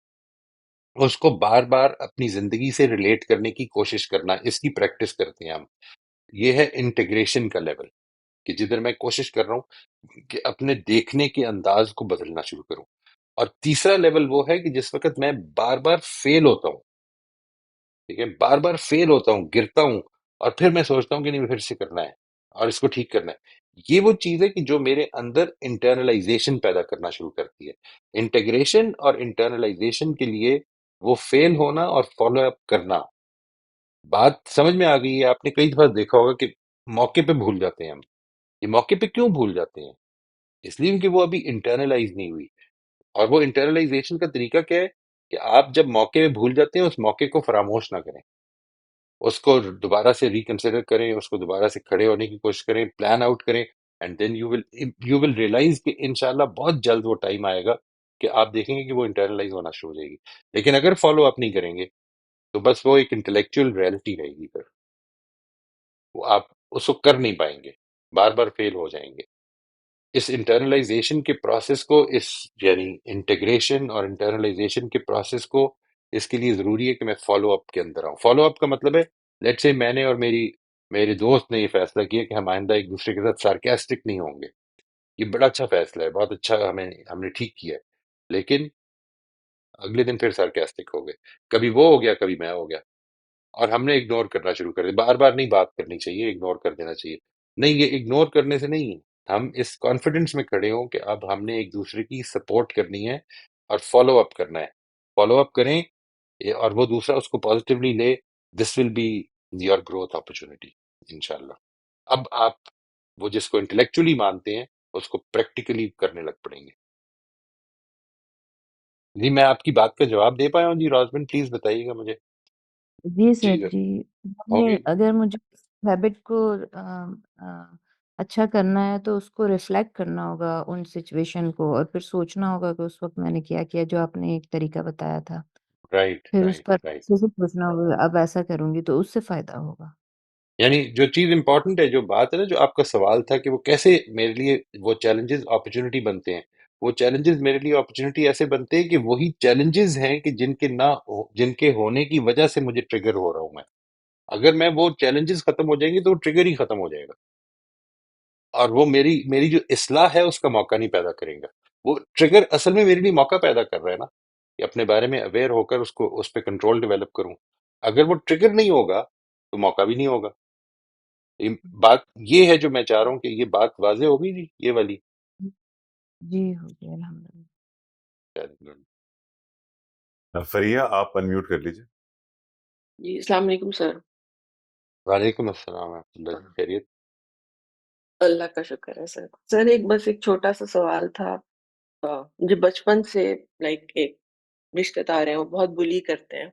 उसको बार बार अपनी जिंदगी से रिलेट करने की कोशिश करना, इसकी प्रैक्टिस करते हैं हम। ये है इंटीग्रेशन का लेवल, कि जिधर मैं कोशिश कर रहा हूँ कि अपने देखने के अंदाज को बदलना शुरू करूं। और तीसरा लेवल वो है कि जिस वक्त मैं बार बार फेल होता हूँ, ठीक है, बार बार फेल होता हूँ, गिरता हूँ, और फिर मैं सोचता हूँ कि नहीं, फिर से करना है और इसको ठीक करना है। ये वो चीज है कि जो मेरे अंदर इंटरनलाइजेशन पैदा करना शुरू करती है। इंटीग्रेशन और इंटरनलाइजेशन के लिए वो फेल होना और फॉलो अप करना। बात समझ में आ गई है? आपने कई दफा देखा होगा कि मौके पे भूल जाते हैं हम। ये मौके पे क्यों भूल जाते हैं? इसलिए क्योंकि वो अभी इंटरनलाइज नहीं हुई। और वो इंटरनलाइजेशन का तरीका क्या है? कि आप जब मौके में भूल जाते हैं, उस मौके को फरामोश ना करें, उसको दोबारा से रिकंसिडर करें, उसको दोबारा से खड़े होने की कोशिश करें, प्लान आउट करें। And then you will realize कि इंशाल्लाह बहुत जल्द वो टाइम आएगा कि आप देखेंगे कि वो इंटरनलाइज होना शुरू हो जाएगी। लेकिन अगर फॉलो अप नहीं करेंगे, तो बस वो एक इंटेलेक्चुअल रियलिटी रहेगी। फिर वो आप उसको कर नहीं पाएंगे, बार बार फेल हो जाएंगे। इस इंटरनलाइजेशन के प्रोसेस को, इस यानी इंटीग्रेशन और इंटरनलाइजेशन के प्रोसेस को, इसके लिए जरूरी है कि मैं फॉलो अप के अंदर आऊं। फॉलो अप का मतलब है, लेट्स से मैंने और मेरे दोस्त ने ये फैसला किया कि हम आइंदा एक दूसरे के साथ सार्केस्टिक नहीं होंगे। ये बड़ा अच्छा फैसला है, बहुत अच्छा, हमने ठीक किया है। लेकिन अगले दिन फिर सार्केस्टिक हो गए। कभी वो हो गया, कभी मैं हो गया, और हमने इग्नोर करना शुरू कर दिया। बार बार नहीं बात करनी चाहिए, इग्नोर कर देना चाहिए। नहीं, ये इग्नोर करने से नहीं है। हम इस कॉन्फिडेंस में खड़े हों कि अब हमने एक दूसरे की सपोर्ट करनी है और फॉलो अप करना है। फॉलो अप करें, और वो दूसरा उसको पॉजिटिवली ले। This will be your growth opportunity, इंशाल्लाह। अब आप वो जिसको इंटेलेक्चुअली मानते हैं, उसको प्रैक्टिकली करने लग पड़ेंगे। जी, मैं आपकी बात का जवाब दे पाया हूँ जी? रोजबिन, प्लीज बताइएगा मुझे। जी जी सर सर। जी। होगी। अगर मुझे हैबिट को अच्छा करना है तो उसको रिफ्लेक्ट करना होगा उन सिचुएशन को, और फिर सोचना होगा कि उस वक्त मैंने क्या किया, जो आपने एक तरीका बताया था। राइट, फिर उस राइट, पर राइट। अच्छे से सोचना होगा, अब ऐसा करूंगी तो उससे फायदा होगा। यानी जो चीज इंपॉर्टेंट है, जो बात है ना, जो आपका सवाल था कि वो कैसे मेरे लिए वो चैलेंजेस अपॉर्चुनिटी बनते हैं। वो चैलेंजेस मेरे लिए अपॉर्चुनिटी ऐसे बनते हैं कि वही चैलेंजेस हैं कि जिनके होने की वजह से मुझे ट्रिगर हो रहा हूं मैं। अगर मैं वो चैलेंजेस खत्म हो जाएंगे, तो वो ट्रिगर ही खत्म हो जाएगा, और वो मेरी मेरी जो इस्लाह है उसका मौका नहीं पैदा करेगा। वो ट्रिगर असल में मेरे लिए मौका पैदा कर रहा है ना, कि अपने बारे में अवेयर होकर उसको, उस पर कंट्रोल डेवलप करूं। अगर वो ट्रिगर नहीं होगा, तो मौका भी नहीं होगा। बात ये है जो मैं चाह रहा हूँ कि ये बात वाजे होगी जी, ये वाली। जी हो गया अल्हम्दुलिल्लाह। फरिया, आप अनम्यूट कर लीजिए। जी, अस्सलाम वालेकुम सर। वालेकुम अस्सलाम अब्दुल्ला जी, खैरियत? अल्लाह का शुक्र है सर। सर एक बस एक छोटा-सा सवाल था। मुझे बचपन से लाइक एक रिश्तेदार हैं, वो बहुत बुली करते हैं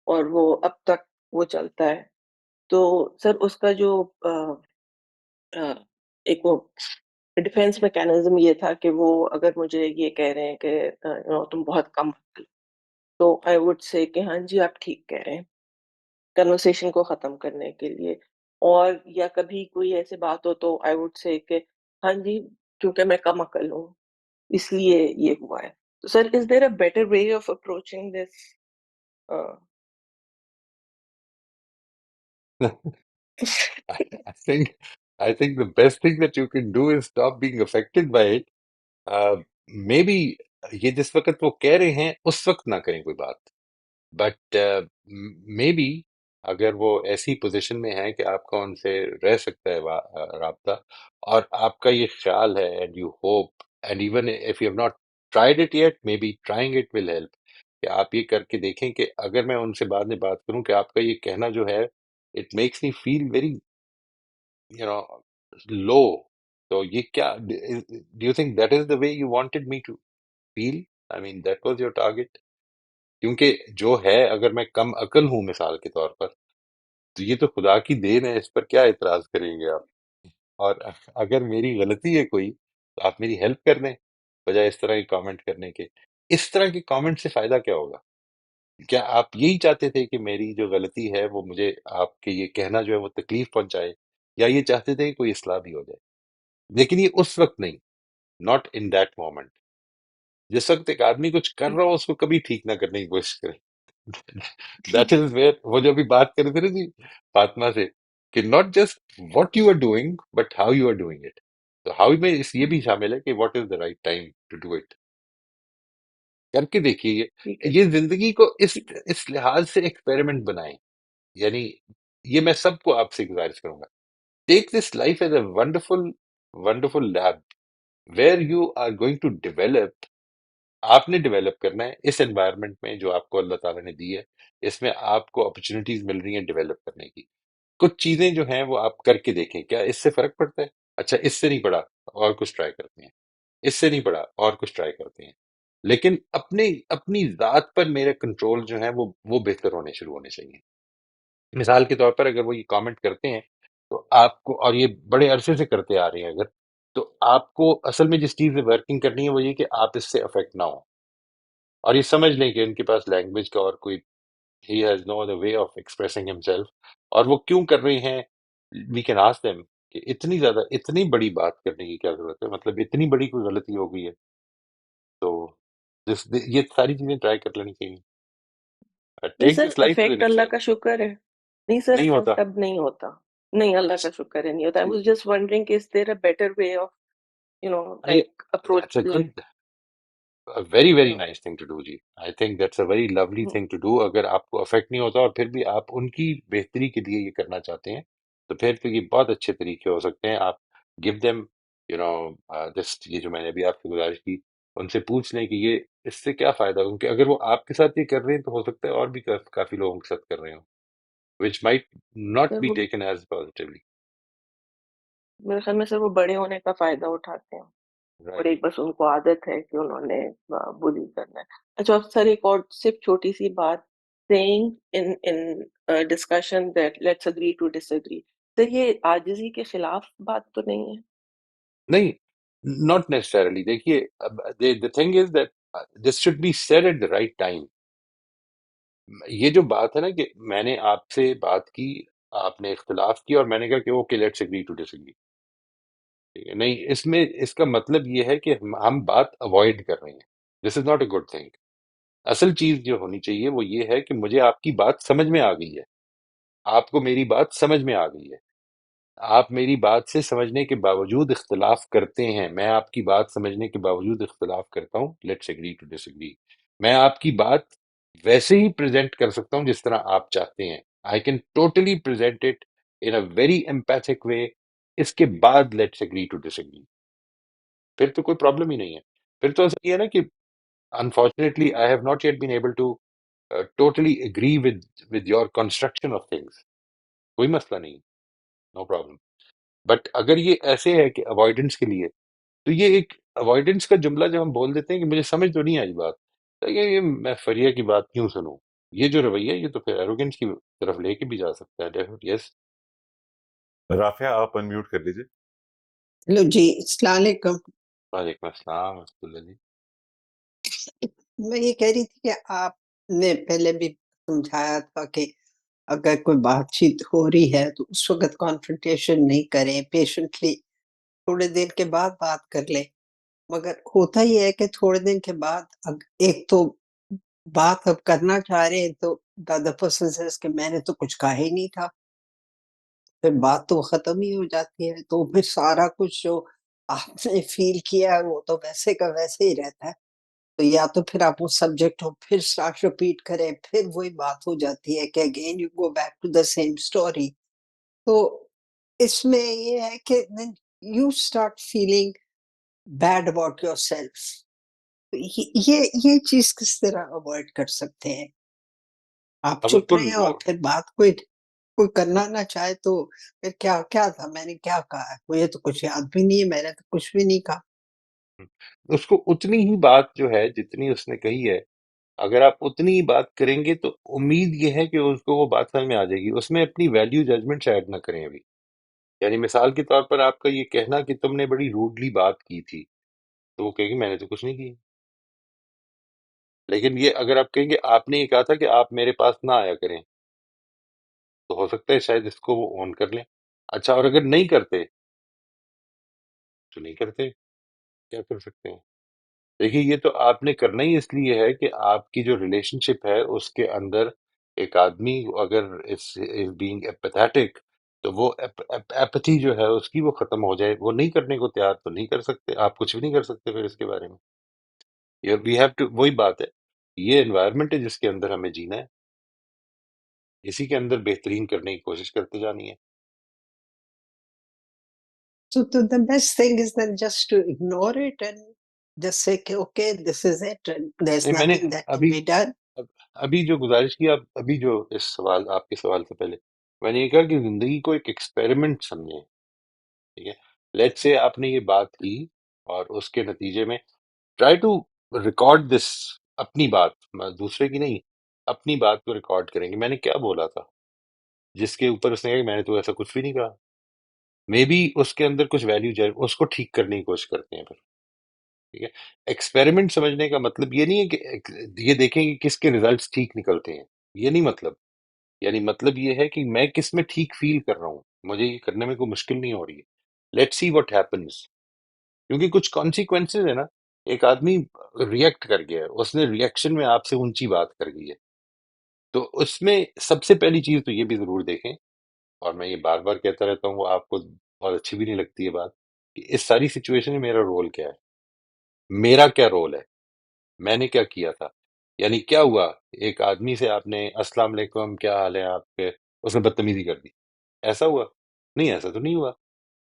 और वो अब तक वो चलता है। तो सर उसका जो अ अ, एक वो डिफेंस मैकेनिज़्म ये था कि वो अगर मुझे ये कह रहे हैं कि तुम बहुत कम, तो आई वुड से कि हाँ जी, आप ठीक कह रहे हैं। कन्वर्सेशन को ख़त्म करने के लिए। और या कभी कोई ऐसी बात हो तो आई वुड से कि हाँ जी, क्योंकि मैं कम अकल हूँ, इसलिए ये हुआ है। तो sir is there a better way of approaching this? Uh, I I think I think the best thing that you can do is stop being affected by it. Maybe ये जिस वक्त वो कह रहे हैं उस वक्त ना करें कोई बात, बट मे बी अगर वो ऐसी पोजीशन में है कि आपका उनसे रह सकता है राब्ता, और आपका ये ख्याल है and you hope, and even if you have not tried it yet, may be trying it will help, कि आप ये करके देखें कि अगर मैं उनसे बाद में बात करूं कि आपका ये कहना जो है, it makes me feel very you know low, तो ये क्या, do you think that is the way you wanted me to feel? I mean that was your target? क्योंकि जो है, अगर मैं कम अकल हूं मिसाल के तौर पर, तो ये तो खुदा की देन है, इस पर क्या इतराज करेंगे आप? और अगर मेरी गलती है कोई, तो आप मेरी हेल्प कर दें, बजाय इस तरह के कमेंट करने के। इस तरह के कमेंट से फायदा क्या होगा? क्या आप यही चाहते थे कि मेरी जो गलती है वो मुझे, आपके ये कहना जो है वो तकलीफ पहुंचाए, या ये चाहते थे कि कोई इस्लाह भी हो जाए? लेकिन ये उस वक्त नहीं, नॉट इन दैट मोमेंट। जिस वक्त एक आदमी कुछ कर रहा हो उसको कभी ठीक ना करने की कोशिश करें। दैट इज वेयर, वो जो अभी बात कर रहे थे ना जी फातिमा से, कि not just what you are doing but how you are doing it. तो हाउ में इस ये भी शामिल है कि what is the right time to do it. करके देखिए ठीक ये है, ये जिंदगी को इस ठीक है। इस लिहाज से एक्सपेरिमेंट बनाएं। यानी ये मैं सबको आपसे गुजारिश करूंगा, take this life as a wonderful wonderful lab, where you are going to develop. आपने डेवलप करना है इस एनवायरनमेंट में जो आपको अल्लाह ताला ने दी है। इसमें आपको अपॉर्चुनिटीज मिल रही हैं डेवलप करने की। कुछ चीजें जो हैं वो आप करके देखें, क्या इससे फर्क पड़ता है? अच्छा, इससे नहीं पड़ा, और कुछ ट्राई करते हैं। इससे नहीं पड़ा, और कुछ ट्राई करते हैं। लेकिन अपने अपनी जात पर मेरा कंट्रोल जो है वो बेहतर होने शुरू होने चाहिए। मिसाल के तौर पर अगर वो ये कमेंट करते हैं, तो आपको, और ये बड़े अरसे से करते आ रहे हैं अगर, तो आपको असल में जिस चीज में वर्किंग करनी है वो ये कि आप इससे अफेक्ट ना हो, और ये समझ लें कि उनके पास लैंग्वेज का और कोई, he has no other way of expressing himself. और वो क्यों कर रहे हैं, वी कैन आस्क देम कि इतनी ज्यादा, इतनी बड़ी बात करने की क्या जरूरत है, मतलब इतनी बड़ी कोई गलती हो गई है? तो ये सारी चीजें ट्राई कर लेनी चाहिए। नहीं take sir, this life to the effect next अल्लाह लेवल। का शुक्र है। नहीं सर, नहीं होता। अब नहीं होता। नहीं, अल्लाह का शुक्र है, नहीं होता। आई वाज़ जस्ट वंडरिंग कि is there a better way of नहीं, like approach that's a like good, very you very know nice thing to do जी। I think that's a very lovely hmm, thing to do. अगर आपको affect नहीं होता और फिर भी आप उनकी बेहतरी के लिए ये करना चाहते हैं, तो फिर तो ये बहुत अच्छे तरीके हो सकते हैं। आप give them, you know, just ये जो मैंने अभी आपसे गुजारिश की, उनसे पूछ लें कि ये, इससे क्या फायदा, क्योंकि अगर वो आपके साथ ये कर रहे हैं तो हो सकता है और भी काफी लोगों के साथ कर रहे हो, which might not sir be वो टेकन एज पॉजिटिवली। मेरे ख़्याल में सर वो बड़े होने का फ़ायदा उठाते हैं और राइट। एक बस उनको आदत है कि उन्होंने बुली करना है। अच्छा अब सर एक और सिर्फ़ छोटी-सी बात, saying in in discussion that let's agree to disagree, sir ये आजिज़ी के खिलाफ बात तो नहीं है? नहीं, नॉट नेसेसरली। देखिए, अब the thing is that this should be said at the right time. ये जो बात है ना कि मैंने आपसे बात की, आपने इख्तिलाफ किया और मैंने कहा कि okay let's agree to disagree, ठीक है? नहीं, इसमें इसका मतलब ये है कि हम बात अवॉइड कर रहे हैं। This is not a good thing. असल चीज जो होनी चाहिए वो ये है कि मुझे आपकी बात समझ में आ गई है, आपको मेरी बात समझ में आ गई है, आप मेरी बात से समझने के बावजूद इख्तिलाफ करते हैं, मैं आपकी बात समझने के बावजूद इख्तिलाफ करता हूँ, लेट्स एग्री टू डिसएग्री। मैं आपकी बात वैसे ही प्रेजेंट कर सकता हूँ जिस तरह आप चाहते हैं। I can totally present it in a very empathic way. इसके बाद लेट्स एग्री टू डिसएग्री, फिर तो कोई प्रॉब्लम ही नहीं है। फिर तो ऐसा ही है ना कि unfortunately I have not yet been able to totally agree with your construction of things, कोई मसला नहीं, नो प्रॉब्लम। बट अगर ये ऐसे है कि अवॉइडेंस के लिए, तो ये एक अवॉइडेंस का जुमला जब हम बोल देते हैं कि मुझे समझ तो नहीं आई बात, तो ये मैं फरिया की बात क्यों सुनूं, ये जो रवैया है, ये तो फिर एरोगेंस की तरफ लेके भी जा सकता है। यस, राफिया आप अनम्यूट कर लीजिए। हेलो जी, अस्सलाम वालेकुम। वालेकुम अस्सलाम अब्दुल्ला जी। मैं ये कह रही थी कि आपने पहले भी समझाया था कि अगर कोई बातचीत हो रही है तो उस वक़्त कॉन्फ्रंटेशन नहीं करें, पेशेंटली थोड़े देर के बाद बात कर लें। मगर होता ये है कि थोड़े दिन के बाद एक तो बात अब करना चाह रहे हैं तो द अदर पर्सन सेज़ कि मैंने तो कुछ कहा ही नहीं था। फिर बात तो खत्म ही हो जाती है, तो फिर सारा कुछ जो आपने फ़ील किया है वो तो वैसे का वैसे ही रहता है। तो या तो फिर आप उस सब्जेक्ट को फिर स्टार्ट रिपीट करें, फिर वही बात हो जाती है कि again you go back to the same story. तो इसमें ये है कि then you start feeling bad about yourself. तो ये चीज़ किस तरह अवॉइड कर सकते हैं? आप अब चुप उसको रहें और फिर बात कोई कोई करना ना चाहे तो फिर क्या क्या था? मैंने क्या कहा? मुझे तो कुछ याद भी नहीं है, मैंने तो कुछ भी नहीं कहा। उसको उतनी ही बात जो है जितनी उसने कही है, अगर आप उतनी ही बात करेंगे तो उम्मीद ये है कि उसको वो बात समझ में आ जाएगी। उसमें अपनी वैल्यू जजमेंट ऐड ना करें अभी। यानी मिसाल के तौर पर आपका ये कहना कि तुमने बड़ी रूडली बात की थी, तो वो कहेगी मैंने तो कुछ नहीं की। लेकिन ये अगर आप कहेंगे आपने ये कहा था कि आप मेरे पास ना आया करें, तो हो सकता है शायद इसको वो ऑन कर लें। अच्छा, और अगर नहीं करते तो नहीं करते, क्या कर सकते हैं। देखिए, ये तो आपने करना ही इसलिए है कि आपकी जो रिलेशनशिप है उसके अंदर एक आदमी अगर इज इज बीइंग एपैथेटिक, तो वो एपैथी जो है उसकी वो खत्म हो जाए। वो नहीं करने को तैयार तो नहीं कर सकते, आप कुछ भी नहीं कर सकते फिर इसके बारे में। ये वी हैव टू, वही बात है, ये एनवायरनमेंट है जिसके अंदर हमें जीना है, इसी के अंदर बेहतरीन करने की कोशिश करते जानी है। So the best thing is then just to ignore it and just say, okay, this is it, and there's नहीं, मैंने nothing that can अभी be done. अब- अभी जो गुजारिश की, आप अभी जो इस सवाल, आपके सवाल से पहले मैंने ये कहा कि जिंदगी को एक एक्सपेरिमेंट समझें। ठीक है, लेट्स से आपने ये बात की और उसके नतीजे में ट्राई टू रिकॉर्ड दिस, अपनी बात, दूसरे की नहीं, अपनी बात को रिकॉर्ड करेंगे। मैंने क्या बोला था जिसके ऊपर उसने कहा कि मैंने तो ऐसा कुछ भी नहीं कहा। मे बी उसके अंदर कुछ वैल्यू, उसको ठीक करने की कोशिश करते हैं फिर। ठीक है, एक्सपेरिमेंट समझने का मतलब ये नहीं है कि ये देखें कि किसके रिजल्ट्स ठीक निकलते हैं, ये नहीं मतलब। यानी मतलब ये है कि मैं किस में ठीक फील कर रहा हूँ, मुझे ये करने में कोई मुश्किल नहीं हो रही है। Let's see what happens. क्योंकि कुछ कॉन्सिक्वेंसेज है ना। एक आदमी रिएक्ट कर गया है, उसने रिएक्शन में आपसे ऊंची बात कर गई है, तो उसमें सबसे पहली चीज तो ये भी जरूर देखें, और मैं ये बार बार कहता रहता हूँ, वो आपको बहुत अच्छी भी नहीं लगती है बात, कि इस सारी सिचुएशन में मेरा रोल क्या है, मेरा क्या रोल है, मैंने क्या किया था। यानी क्या हुआ, एक आदमी से आपने अस्सलाम वालेकुम क्या हाल है आपके, उसने बदतमीजी कर दी, ऐसा हुआ? नहीं, ऐसा तो नहीं हुआ।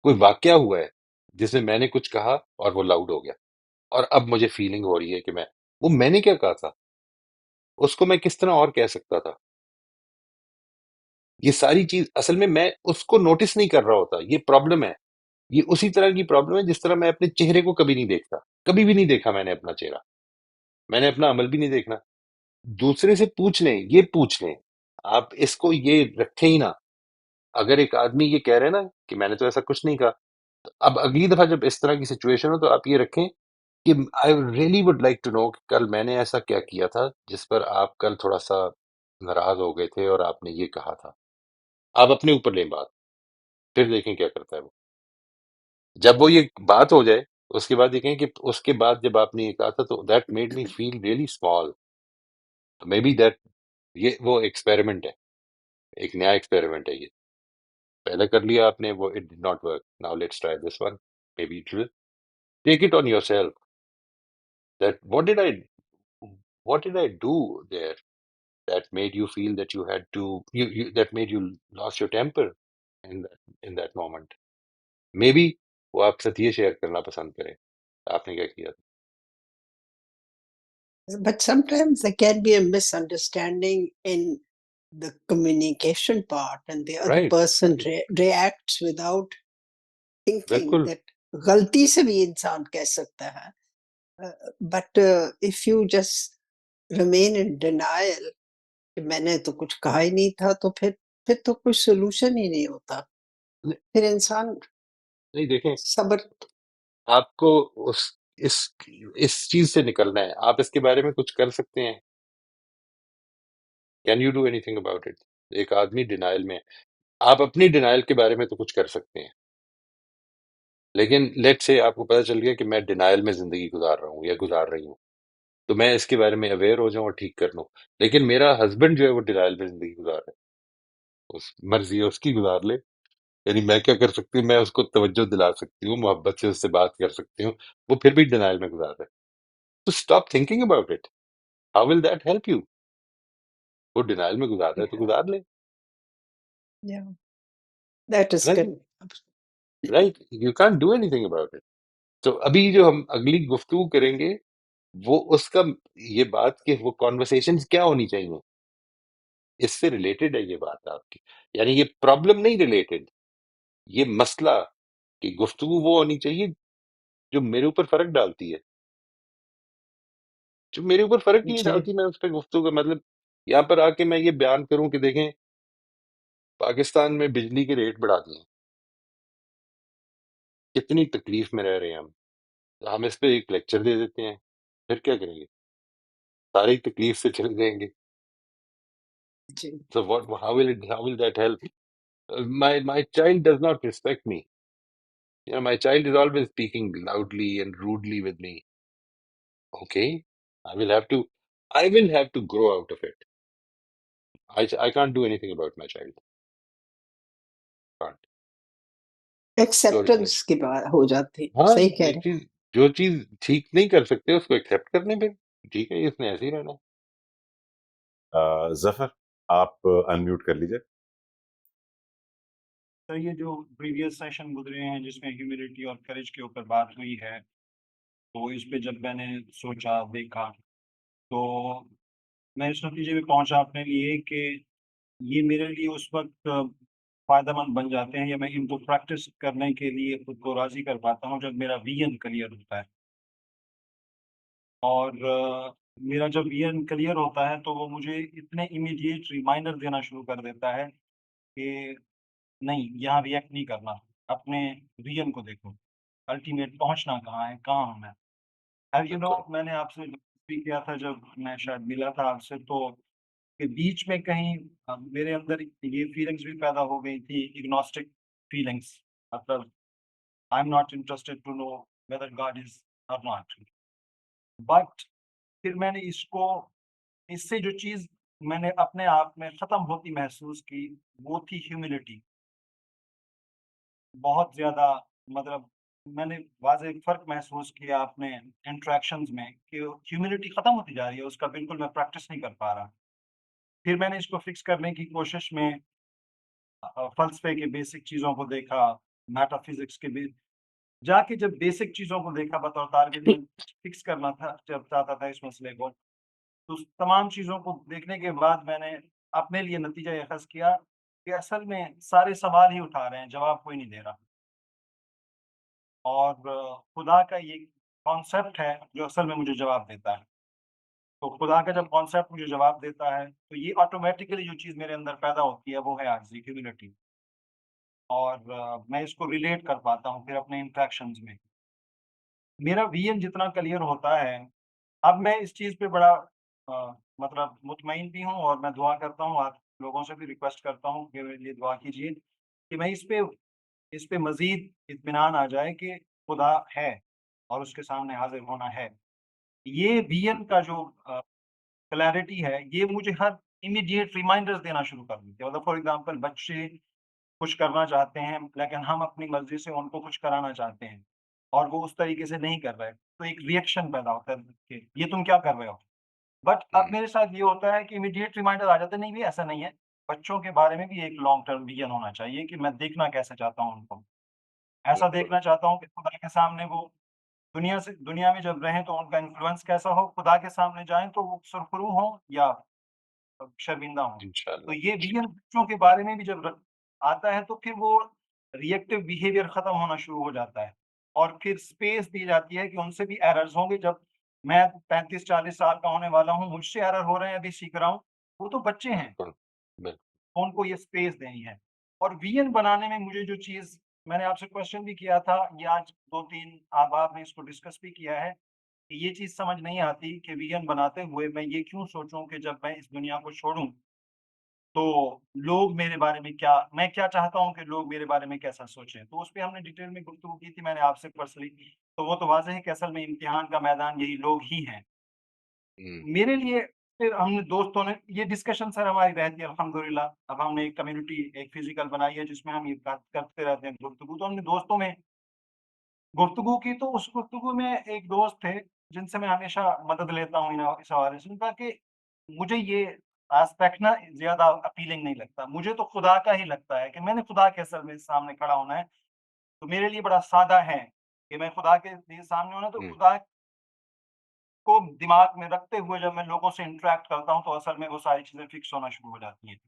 कोई वाकया हुआ है जिसमें मैंने कुछ कहा और वो लाउड हो गया, और अब मुझे फीलिंग हो रही है कि मैंने क्या कहा था, उसको मैं किस तरह और कह सकता था। ये सारी चीज असल में मैं उसको नोटिस नहीं कर रहा होता, ये प्रॉब्लम है। ये उसी तरह की प्रॉब्लम है जिस तरह मैं अपने चेहरे को कभी नहीं देखता, कभी भी नहीं देखा मैंने अपना चेहरा, मैंने अपना अमल भी नहीं देखना। दूसरे से पूछ लें, ये पूछ लें, आप इसको ये रखें ही ना। अगर एक आदमी ये कह रहे हैं ना कि मैंने तो ऐसा कुछ नहीं कहा, तो अब अगली दफा जब इस तरह की सिचुएशन हो तो आप ये रखें कि I really would like to know कि कल मैंने ऐसा क्या किया था जिस पर आप कल थोड़ा सा नाराज हो गए थे और आपने ये कहा था। आप अपने ऊपर लें बात, फिर देखें क्या करता है वो। जब वो ये बात हो जाए, उसके बाद ये कहें कि उसके बाद जब आपने ये कहा था तो that made me feel really small, तो मे बी दैट, ये वो एक्सपेरिमेंट है, एक नया एक्सपेरिमेंट है ये। पहले कर लिया आपने, वो it did not work, now let's try this one, maybe it will. Take it on yourself, that what did I do there that made you feel that you had to, that made you lost your temper in that moment. Maybe वो आप साथ ये share करना पसंद करें, आपने क्या किया था। But sometimes there can be a misunderstanding in the communication part, and the other right, person right, reacts without thinking बिल्कुल, that गलती से भी इंसान कह सकता है. But if you just remain in denial कि मैंने तो कुछ कहा ही नहीं था, तो फिर तो कोई सॉल्यूशन ही नहीं होता. न फिर इंसान नहीं देखें, सब्र. आपको उस इस इस चीज़ से निकलना है, आप इसके बारे में कुछ कर सकते हैं? Can you do anything about it? एक आदमी डिनायल में है, आप अपनी डिनायल के बारे में तो कुछ कर सकते हैं, लेकिन लेट्स से आपको पता चल गया कि मैं डिनायल में ज़िंदगी गुज़ार रहा हूँ या गुज़ार रही हूँ, तो मैं इसके बारे में अवेयर हो जाऊँ और ठीक कर लूँ। लेकिन मेरा हस्बैंड जो है वो डिनायल में ज़िंदगी गुज़ार रहा है, उस मर्ज़ी है उसकी गुज़ार ले। यानी मैं क्या कर सकती हूँ, मैं उसको तवज्जो दिला सकती हूँ, मोहब्बत से उससे बात कर सकती हूँ, वो फिर भी डिनायल में गुज़ार रहा है। तो stop thinking about it, how will that help you? वो डिनायल में गुज़ार रहा है तो Yeah, गुज़ार ले, yeah, that है is ना good. जी? Right? You can't do anything about it. तो अभी जो हम अगली गुफ्तगू करेंगे, वो उसका ये बात कि वो कॉन्वर्सेशंस क्या होनी चाहिए, इससे रिलेटेड है ये बात आपकी। यानी ये प्रॉब्लम नहीं रिलेटेड, ये मसला कि गुफ्तगू वो होनी चाहिए जो मेरे ऊपर फ़र्क डालती है। जो मेरे ऊपर फ़र्क नहीं जी, डालती, मैं उस पे गुफ्तगू का मतलब यहाँ पर आके मैं ये बयान करूँ कि देखें, पाकिस्तान में बिजली के रेट बढ़ा दिए, कितनी तकलीफ में रह रहे हैं हम। हम इस पे एक लेक्चर दे देते हैं, फिर क्या करेंगे? सारी तकलीफ से चले जाएँगे। जी. So what, how will that help? My child does not respect me. You know, my child is always speaking loudly and rudely with me. Okay, I will have to, I will have to grow out of it. I can't do anything about my child. Can't. तो acceptance की बात हो जाती. हाँ, सही कह एक रहे चीज, जो चीज ठीक नहीं कर सकते उसको एक्सेप्ट करने पे, ठीक है, इसने ऐसे ही रहना है। जफर, आप अनम्यूट कर लीजिए। सर ये जो प्रीवियस सेशन गुजरे हैं जिसमें ह्यूमिलिटी और करेज के ऊपर बात हुई है, तो इस पे जब मैंने सोचा देखा तो मैं इस नतीजे में पहुंचा अपने लिए कि ये मेरे लिए उस वक्त फायदेमंद बन जाते हैं या मैं इनको प्रैक्टिस करने के लिए खुद को राजी कर पाता हूँ जब मेरा विजन क्लियर होता है। और मेरा जब विजन क्लियर होता है तो वो मुझे इतने इमीडिएट रिमाइंडर देना शुरू कर देता है कि नहीं, यहाँ रिएक्ट नहीं करना, अपने विजन को देखो, अल्टीमेट पहुँचना कहाँ है, कहाँ हूँ मैं। एज़ यू नो बिल्कुल, मैंने आपसे भी किया था जब मैं शायद मिला था आपसे तो के बीच में कहीं मेरे अंदर ये फीलिंग्स भी पैदा हो गई थी, एग्नोस्टिक फीलिंग्स, मतलब I am not interested to know whether God is or not. But फिर मैंने इसको इससे जो चीज़ मैंने अपने आप में ख़त्म होती महसूस की, वो थी ह्यूमिलिटी। बहुत ज़्यादा, मतलब मैंने वाज़ेह फ़र्क महसूस किया अपने इंटरैक्शंस में कि ह्यूमिलिटी ख़त्म होती जा रही है, उसका बिल्कुल मैं प्रैक्टिस नहीं कर पा रहा। फिर मैंने इसको फ़िक्स करने की कोशिश में फ़लसफ़े के बेसिक चीज़ों को देखा, मेटाफ़िज़िक्स के बे जाके जब बेसिक चीज़ों को देखा बतौर तालिब इल्म, फ़िक्स करना था जब चाहता था इस मसले को, तो उस तमाम चीज़ों को देखने के बाद मैंने अपने लिए नतीजा ये अख़ज़ किया कि असल में सारे सवाल ही उठा रहे हैं, जवाब कोई नहीं दे रहा। और खुदा का ये कॉन्सेप्ट है जो असल में मुझे जवाब देता है। तो खुदा का जब कॉन्सेप्ट मुझे जवाब देता है, तो ये ऑटोमैटिकली जो चीज़ मेरे अंदर पैदा होती है, वो है आजिज़ी, ह्यूमिलिटी। और मैं इसको रिलेट कर पाता हूँ फिर अपने इंटरैक्शंस में। मेरा विज़न जितना क्लियर होता है, अब मैं इस चीज़ पे बड़ा मतलब मुतमईन भी हूँ और मैं दुआ करता हूँ, आप लोगों से भी रिक्वेस्ट करता हूँ कि मेरे लिए दुआ कीजिए कि मैं इस पे मज़ीद इत्मीनान आ जाए कि खुदा है और उसके सामने हाज़िर होना है। ये विज़न का जो क्लैरिटी है, ये मुझे हर इमीडिएट रिमाइंडर्स देना शुरू कर देती है। मतलब फॉर एग्ज़ाम्पल बच्चे कुछ करना चाहते हैं, लेकिन हम अपनी मर्ज़ी से उनको कुछ कराना चाहते हैं और वो उस तरीके से नहीं कर रहे, तो एक रिएक्शन पैदा होता है कि ये तुम क्या कर रहे हो? बट अब हुँ, मेरे साथ ये होता है कि इमीडिएट रिमाइंडर आ जाता है, नहीं भई ऐसा नहीं है। बच्चों के बारे में भी एक लॉन्ग टर्म विज़न होना चाहिए कि मैं देखना कैसे चाहता हूँ उनको। ऐसा बिल्कुल, देखना चाहता हूँ कि खुदा के सामने वो दुनिया में जब रहें तो उनका इन्फ्लुएंस कैसा हो, खुदा के सामने जाएँ तो वो सुरखरू हों या शर्मिंदा हों। तो इंशाल्लाह। ये विजन बच्चों के बारे में भी जब आता है तो फिर वो रिएक्टिव बिहेवियर खत्म होना शुरू हो जाता है और फिर स्पेस दी जाती है कि उनसे भी एरर्स होंगे। जब मैं 35-40 साल का होने वाला हूँ, मुझसे एरर हो रहे हैं, अभी सीख रहा हूँ, वो तो बच्चे हैं, बिल्कुल, बिल्कुल। तो उनको ये स्पेस देनी है। और विजन बनाने में मुझे जो चीज़ मैंने आपसे क्वेश्चन भी किया था, ये आज 2-3 अहबाब ने इसको डिस्कस भी किया है, कि ये चीज़ समझ नहीं आती कि विजन बनाते हुए मैं ये क्यों सोचूँ कि जब मैं इस दुनिया को छोड़ूँ तो लोग मेरे बारे में क्या मैं क्या चाहता हूँ कि लोग मेरे बारे में कैसा सोचें। तो उसपे हमने डिटेल में गुफ्तगू की थी मैंने आपसे पर्सनली, तो वो तो वाज़ेह है कि असल में इम्तिहान का मैदान यही लोग ही हैं। हुँ, मेरे लिए फिर हमने दोस्तों ने ये डिस्कशन सर हमारी रहती है अल्हम्दुलिल्लाह। अब हमने एक कम्युनिटी एक फ़िज़िकल बनाई है जिसमें हम ये बात करते रहते हैं गुफ्तगू। तो हमने दोस्तों में गुफ्तगू की, तो उस गुफ्तगू में एक दोस्त थे जिनसे मैं हमेशा मदद लेता हूँ इस हवाले से। उन्होंने कहा कि मुझे ये एस्पेक्ट ना ज़्यादा अपीलिंग नहीं लगता। मुझे तो खुदा का ही लगता है कि मैंने खुदा के असल में सामने खड़ा होना है। तो मेरे लिए बड़ा सादा है कि मैं खुदा के लिए सामने होना है, तो हुँ, खुदा को दिमाग में रखते हुए जब मैं लोगों से इंटरैक्ट करता हूँ, तो असल में वो सारी चीज़ें फिक्स होना शुरू हो जाती हैं।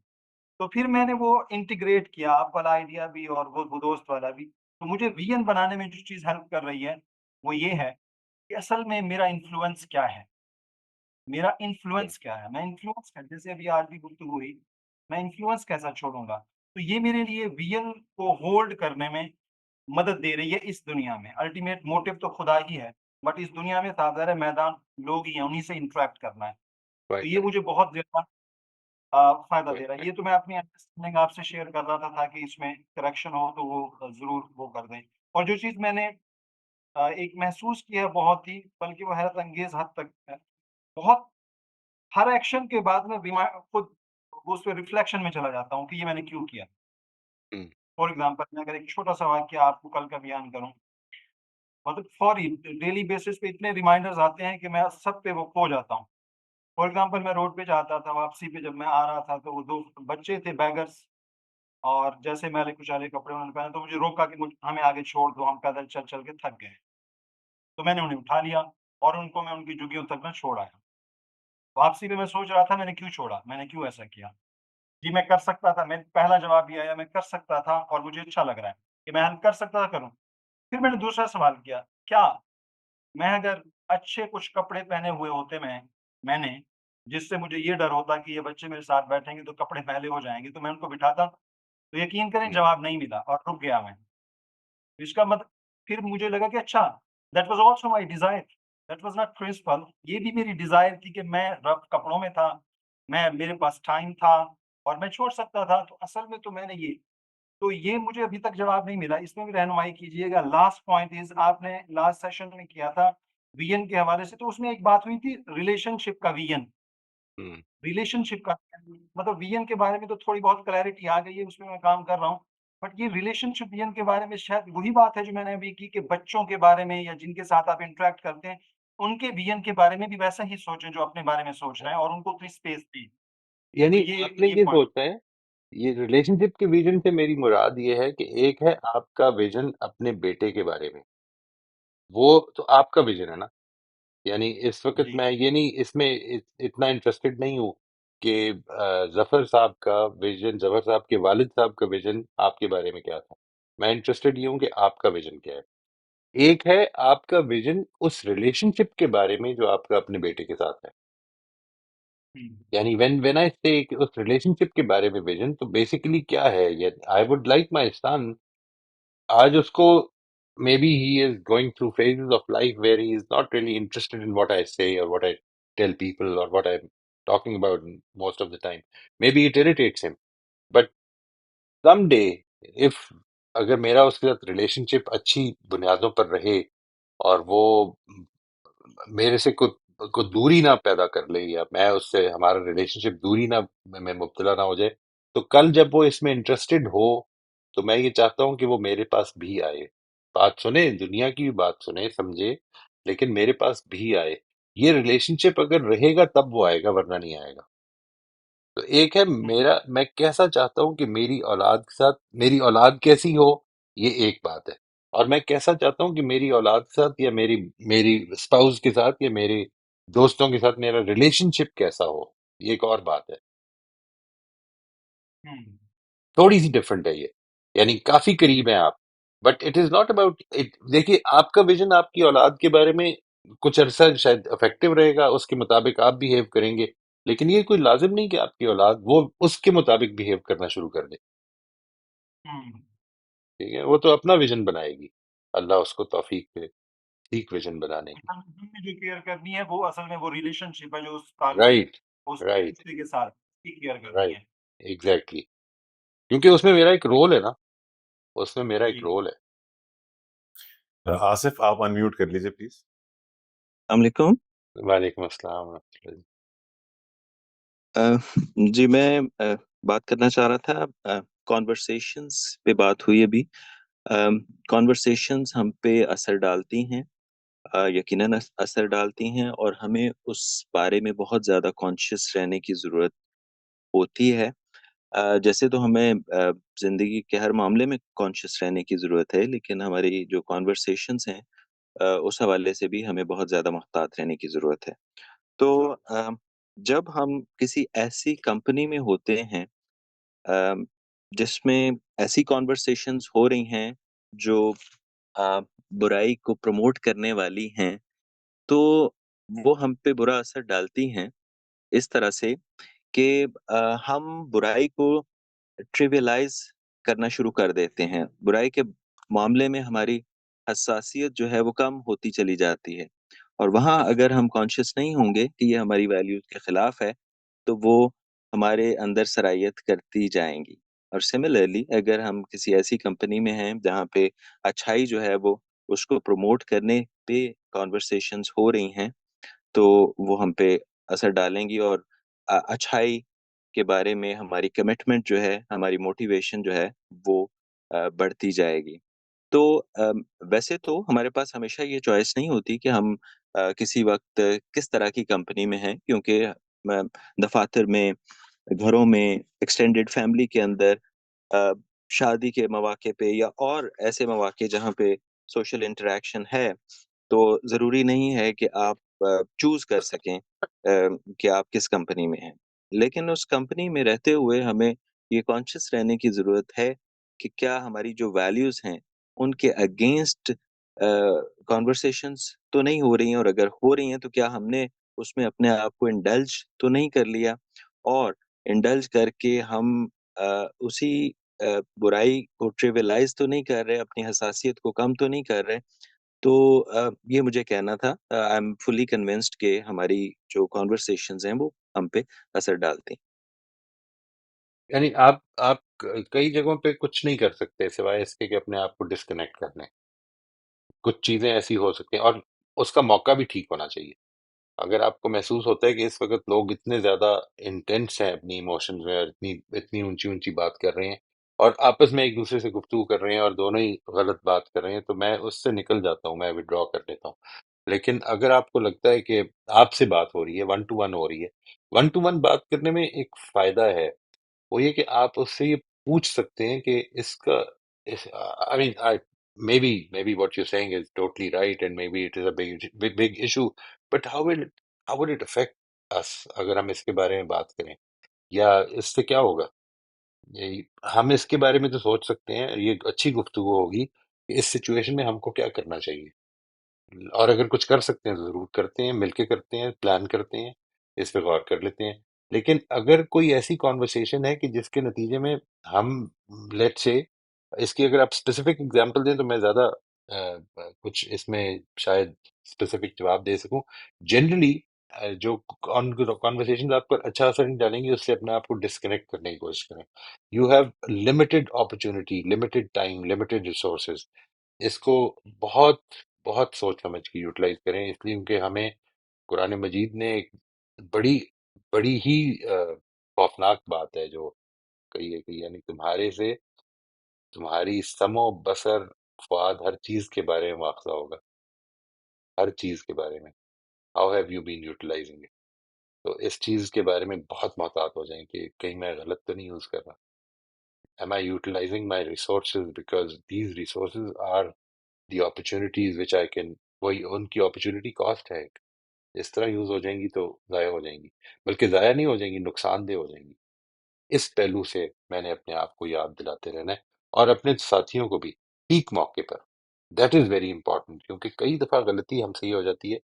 तो फिर मैंने वो इंटीग्रेट किया, आप वाला आइडिया भी और वो दोस्त वाला भी। तो मुझे विज़न बनाने में जो चीज़ हेल्प कर रही है, वो ये है कि असल में मेरा इन्फ्लुएंस क्या है? मेरा हुँ, इन्फ्लुएंस क्या है? मैं इन्फ्लुएंस कर जैसे अभी आज भी गुफ्तगू हुई, मैं इन्फ्लुएंस कैसा छोड़ूँगा? तो ये मेरे लिए विज़न को होल्ड करने में मदद दे रही है इस दुनिया में। अल्टीमेट मोटिव तो खुदा ही है, बट इस दुनिया में साझा मैदान लोग ही हैं, उन्हीं से इंटरैक्ट करना है। तो क्वाइट ये राइट, मुझे बहुत ज़्यादा फ़ायदा दे क्वाइट रहा है। राइट। ये तो मैं अपनी अंडरस्टैंडिंग आपसे शेयर कर रहा था ताकि इसमें करेक्शन हो तो वो ज़रूर वो कर दें। और जो चीज़ मैंने एक महसूस किया बहुत ही बल्कि वो हैरत अंगेज़ हद तक है। बहुत हर एक्शन के बाद मैं खुद उस पे रिफ्लेक्शन में चला जाता हूँ कि ये मैंने क्यों किया? हुँ, फॉर एग्ज़ाम्पल मैं अगर एक छोटा-सा वाक़या आपको कल का बयान करूँ, मतलब फौरी डेली बेसिस पे इतने रिमाइंडर्स आते हैं कि मैं सब पे वो खो जाता हूँ। फॉर एग्ज़ाम्पल मैं रोड पे जाता था, वापसी पे जब मैं आ रहा था तो वो 2 बच्चे थे बेगर्स और जैसे मैले-कुचैले कपड़े उन्होंने पहने तो मुझे रोका कि मुझ हमें आगे छोड़ दो, हम पैदल चल-चल के थक गए। तो मैंने उन्हें उठा लिया और उनको मैं उनकी झुग्गियों तक ना छोड़ आया। वापसी पे मैं सोच रहा था मैंने क्यों छोड़ा? मैंने क्यों ऐसा किया? जी, मैं कर सकता था, मेरा पहला जवाब ये आया मैं कर सकता था और मुझे अच्छा लग रहा है कि मैं कर सकता था करूँ। फिर मैंने दूसरा सवाल किया, क्या मैं अगर अच्छे कुछ कपड़े पहने हुए होते मैंने, जिससे मुझे ये डर होता कि ये बच्चे मेरे साथ बैठेंगे तो कपड़े मैले हो जाएँगे, तो मैं उनको बिठाता? तो यकीन करें हुँ, जवाब नहीं मिला और रुक गया मैं। इसका फिर मुझे लगा कि अच्छा that was also my desire, that was not principal, ये भी मेरी डिज़ायर थी कि मैं रफ़ कपड़ों में था, मेरे पास टाइम था और मैं छोड़ सकता था, तो असल में तो मैंने ये मुझे अभी तक जवाब नहीं मिला, इसमें भी रहनुमाई कीजिएगा। लास्ट पॉइंट इज़ आपने लास्ट सेशन में किया था विज़न के हवाले से, तो उसमें एक बात हुई थी रिलेशनशिप का विज़न। हुँ, रिलेशनशिप का मतलब विज़न के बारे में तो थोड़ी बहुत क्लैरिटी आ गई है, उसमें मैं काम कर रहा हूँ। बट ये रिलेशनशिप विज़न के बारे में शायद वही बात है जो मैंने अभी की कि बच्चों के बारे में या जिनके साथ आप इंटरैक्ट करते हैं, उनके विज़न के बारे में भी वैसा ही सोचें जो अपने बारे में सोच रहे हैं और उनको उतनी स्पेस दें। तो यानी आपने ये ये पॉइंट सोचा है, ये रिलेशनशिप के विज़न से मेरी मुराद ये है कि एक है आपका विज़न अपने बेटे के बारे में, वो तो आपका विज़न है ना। यानी इस वक़्त जी। मैं ये नहीं इसमें इतना इंटरेस्टेड नहीं हूँ कि ज़फ़र साहब का विज़न ज़फ़र साहब के वालिद साहब का विज़न आपके बारे में क्या था। मैं इंटरेस्टेड ये हूँ कि आपका विज़न क्या है। एक है आपका विज़न उस रिलेशनशिप के बारे में जो आपका अपने बेटे के साथ है। हुँ, यानी व्हेन आई से उस रिलेशनशिप के बारे में विज़न तो बेसिकली क्या है ये आई वुड लाइक माय सन आज उसको maybe he is going through phases of life where he is not really interested in what I say or what I tell people or what I'm talking about most of the time. Maybe it irritates him. But someday, if अगर मेरा उसके साथ relationship अच्छी बुनियादों पर रहे और वो मेरे से को दूरी ना पैदा कर ले या मैं उससे हमारा रिलेशनशिप दूरी ना में मुब्तला ना हो जाए तो कल जब वो इसमें इंटरेस्टेड हो तो मैं ये चाहता हूँ कि वो मेरे पास भी आए बात सुने दुनिया की भी बात सुने समझे लेकिन मेरे पास भी आए ये रिलेशनशिप अगर रहेगा तब वो आएगा वरना नहीं आएगा तो एक है हुँ, मेरा मैं कैसा चाहता हूँ कि मेरी औलाद के साथ मेरी औलाद कैसी हो ये एक बात है और मैं कैसा चाहता हूँ कि मेरी औलाद के साथ या मेरी मेरी स्पाउस के साथ या मेरे दोस्तों के साथ मेरा रिलेशनशिप कैसा हो, ये एक और बात है। हम्म। थोड़ी सी डिफरेंट है ये, यानी काफी करीब है आप, but it is not about it. देखिए, आपका विजन आपकी औलाद के बारे में कुछ अरसा शायद इफेक्टिव रहेगा, उसके मुताबिक आप बिहेव करेंगे, लेकिन ये कोई लाजिम नहीं कि आपकी औलाद वो उसके मुताबिक बिहेव करना शुरू कर दे। हम्म। ठीक है, वो तो अपना विजन बनाएगी, अल्लाह उसको तौफीक दे ठीक विजन बनाने की। असल में हमें जो केयर करनी है वो असल में वो रिलेशनशिप है जो उस ताल्लुक, राइट, उस राइट, रिश्ते के साथ की केयर करनी राइट, है। एग्जैक्टली। क्योंकि उसमें मेरा एक रोल है ना, उसमें मेरा एक जी। रोल है। आसिफ, आप अनम्यूट कर लीजिए प्लीज। वालेकुम। वालेकुम अस्सलाम वरहमतुल्लाह जी। जी मैं बात करना चाह रहा था, कॉन्वर्सेशंस पे बात हुई अभी। कॉन्वर्सेशंस हम पे असर डालती हैं, यकीनन असर डालती हैं, और हमें उस बारे में बहुत ज़्यादा कॉन्शियस रहने की ज़रूरत होती है। जैसे तो हमें ज़िंदगी के हर मामले में कॉन्शियस रहने की ज़रूरत है, लेकिन हमारी जो कॉन्वर्सेशंस हैं, उस हवाले से भी हमें बहुत ज़्यादा मुहतात रहने की ज़रूरत है। तो जब हम किसी ऐसी कंपनी में होते हैं अ, जिसमें ऐसी कॉन्वर्सेशंस हो रही हैं जो अ, बुराई को प्रमोट करने वाली हैं, तो वो हम पे बुरा असर डालती हैं इस तरह से कि हम बुराई को ट्रिवियलाइज़ करना शुरू कर देते हैं। बुराई के मामले में हमारी हसासियत जो है वो कम होती चली जाती है, और वहाँ अगर हम कॉन्शियस नहीं होंगे कि ये हमारी वैल्यूज़ के खिलाफ है, तो वो हमारे अंदर सरायत करती जाएँगी। और सिमिलरली अगर हम किसी ऐसी कंपनी में हैं जहाँ पे अच्छाई जो है वो उसको प्रमोट करने पे कन्वर्सेशंस हो रही हैं, तो वो हम पे असर डालेंगी, और अच्छाई के बारे में हमारी कमिटमेंट जो है, हमारी मोटिवेशन जो है वो बढ़ती जाएगी। तो वैसे तो हमारे पास हमेशा ये चॉइस नहीं होती कि हम किसी वक़्त किस तरह की कंपनी में हैं, क्योंकि दफ़ातर में, घरों में, एक्सटेंडेड फैमिली के अंदर, अ, शादी के मौके पे या और ऐसे मौके जहाँ पे सोशल इंटरैक्शन है, तो ज़रूरी नहीं है कि आप चूज़ कर सकें कि आप किस कंपनी में हैं। लेकिन उस कंपनी में रहते हुए हमें ये कॉन्शियस रहने की ज़रूरत है कि क्या हमारी जो वैल्यूज़ हैं, उनके अगेंस्ट कन्वर्सेशंस तो नहीं हो रही हैं, और अगर हो रही हैं, तो क्या हमने उसमें अपने आप को इंडल्ज तो नहीं कर लिया, और इंडल्ज करके हम उसी बुराई को ट्रिवियलाइज़ तो नहीं कर रहे, अपनी हसासियत को कम तो नहीं कर रहे। तो ये मुझे कहना था। आई एम फुली कन्विंस्ड कि हमारी जो कन्वर्सेशंस हैं वो हम पे असर डालती हैं। यानी आप कई जगहों पे कुछ नहीं कर सकते सिवाय इसके कि अपने आप को डिस्कनेक्ट कर लें। कुछ चीजें ऐसी हो सकती हैं, और उसका मौका भी ठीक होना चाहिए। अगर आपको महसूस होता है कि इस वक्त लोग इतने ज्यादा इंटेंस हैं अपनी इमोशंस में, और इतनी इतनी ऊंची ऊंची बात कर रहे हैं, और आपस में एक दूसरे से गुफ्तगू कर रहे हैं, और दोनों ही गलत बात कर रहे हैं, तो मैं उससे निकल जाता हूँ, मैं विड्रॉ कर लेता हूँ। लेकिन अगर आपको लगता है कि आपसे बात हो रही है, वन टू वन हो रही है, वन टू वन बात करने में एक फायदा है, वो ये कि आप उससे ये पूछ सकते हैं कि इसका इस I mean I maybe what you're saying is totally right, and maybe it is a big issue, but how would it affect us अगर हम इसके बारे में बात करें, या इससे क्या होगा? ये हम इसके बारे में तो सोच सकते हैं, ये अच्छी गुफ्तगू होगी कि इस सिचुएशन में हमको क्या करना चाहिए, और अगर कुछ कर सकते हैं तो ज़रूर करते हैं, मिलके करते हैं, प्लान करते हैं, इस पे गौर कर लेते हैं। लेकिन अगर कोई ऐसी कॉन्वर्सेशन है कि जिसके नतीजे में हम, लेट्स से, इसकी अगर आप स्पेसिफिक एग्जांपल दें तो मैं ज़्यादा कुछ इसमें शायद स्पेसिफिक जवाब दे सकूं। जनरली जो कॉन्वर्सेशन आप पर अच्छा असर नहीं डालेंगी, उससे अपने आप को डिस्कनेक्ट करने की कोशिश करें। You have limited opportunity, limited time, limited resources. इसको बहुत बहुत सोच समझ के यूटिलाइज करें, इसलिए क्योंकि हमें कुरान मजीद ने एक बड़ी बड़ी ही खौफनाक बात है जो कही है कि, यानी तुम्हारे से तुम्हारी समो बसर ख्वाद हर चीज के बारे में वाक़ा होगा, हर चीज के बारे में। How have you been utilising it? तो इस चीज के बारे में बहुत मोहतात हो जाएं कि कहीं मैं गलत तो नहीं यूज कर रहा। Am I utilizing my resources? Because these resources are the opportunities which I can, वही उनकी अपॉर्चुनिटी कॉस्ट है एक, इस तरह यूज हो जाएंगी तो जाया हो जाएंगी, बल्कि जाया नहीं हो जाएंगी, नुकसानदेह हो जाएंगी। इस पहलू से मैंने अपने आप को याद दिलाते रहना है और अपने साथियों को भी ठीक मौके पर। दैट इज वेरी इंपॉर्टेंट, क्योंकि कई दफा गलती हमसे ये हो जाती है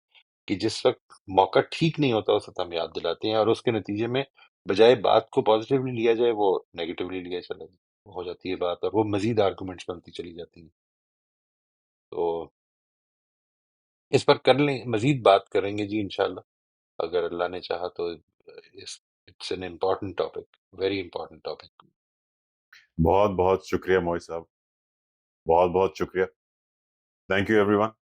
कि जिस वक्त मौका ठीक नहीं होता उस वक्त हम याद दिलाते हैं और उसके नतीजे में बजाय बात को पॉजिटिवली लिया जाए वो नेगेटिवली लिया चला हो जाती है बात, और वो मजीद आर्गूमेंट्स बनती चली जाती हैं। तो इस पर कर लें, मजीद बात करेंगे जी इंशाल्लाह, अगर अल्लाह ने चाहा तो। इस it's an important topic, very important topic. बहुत बहुत शुक्रिया मोहित साहब, बहुत बहुत शुक्रिया। Thank you everyone.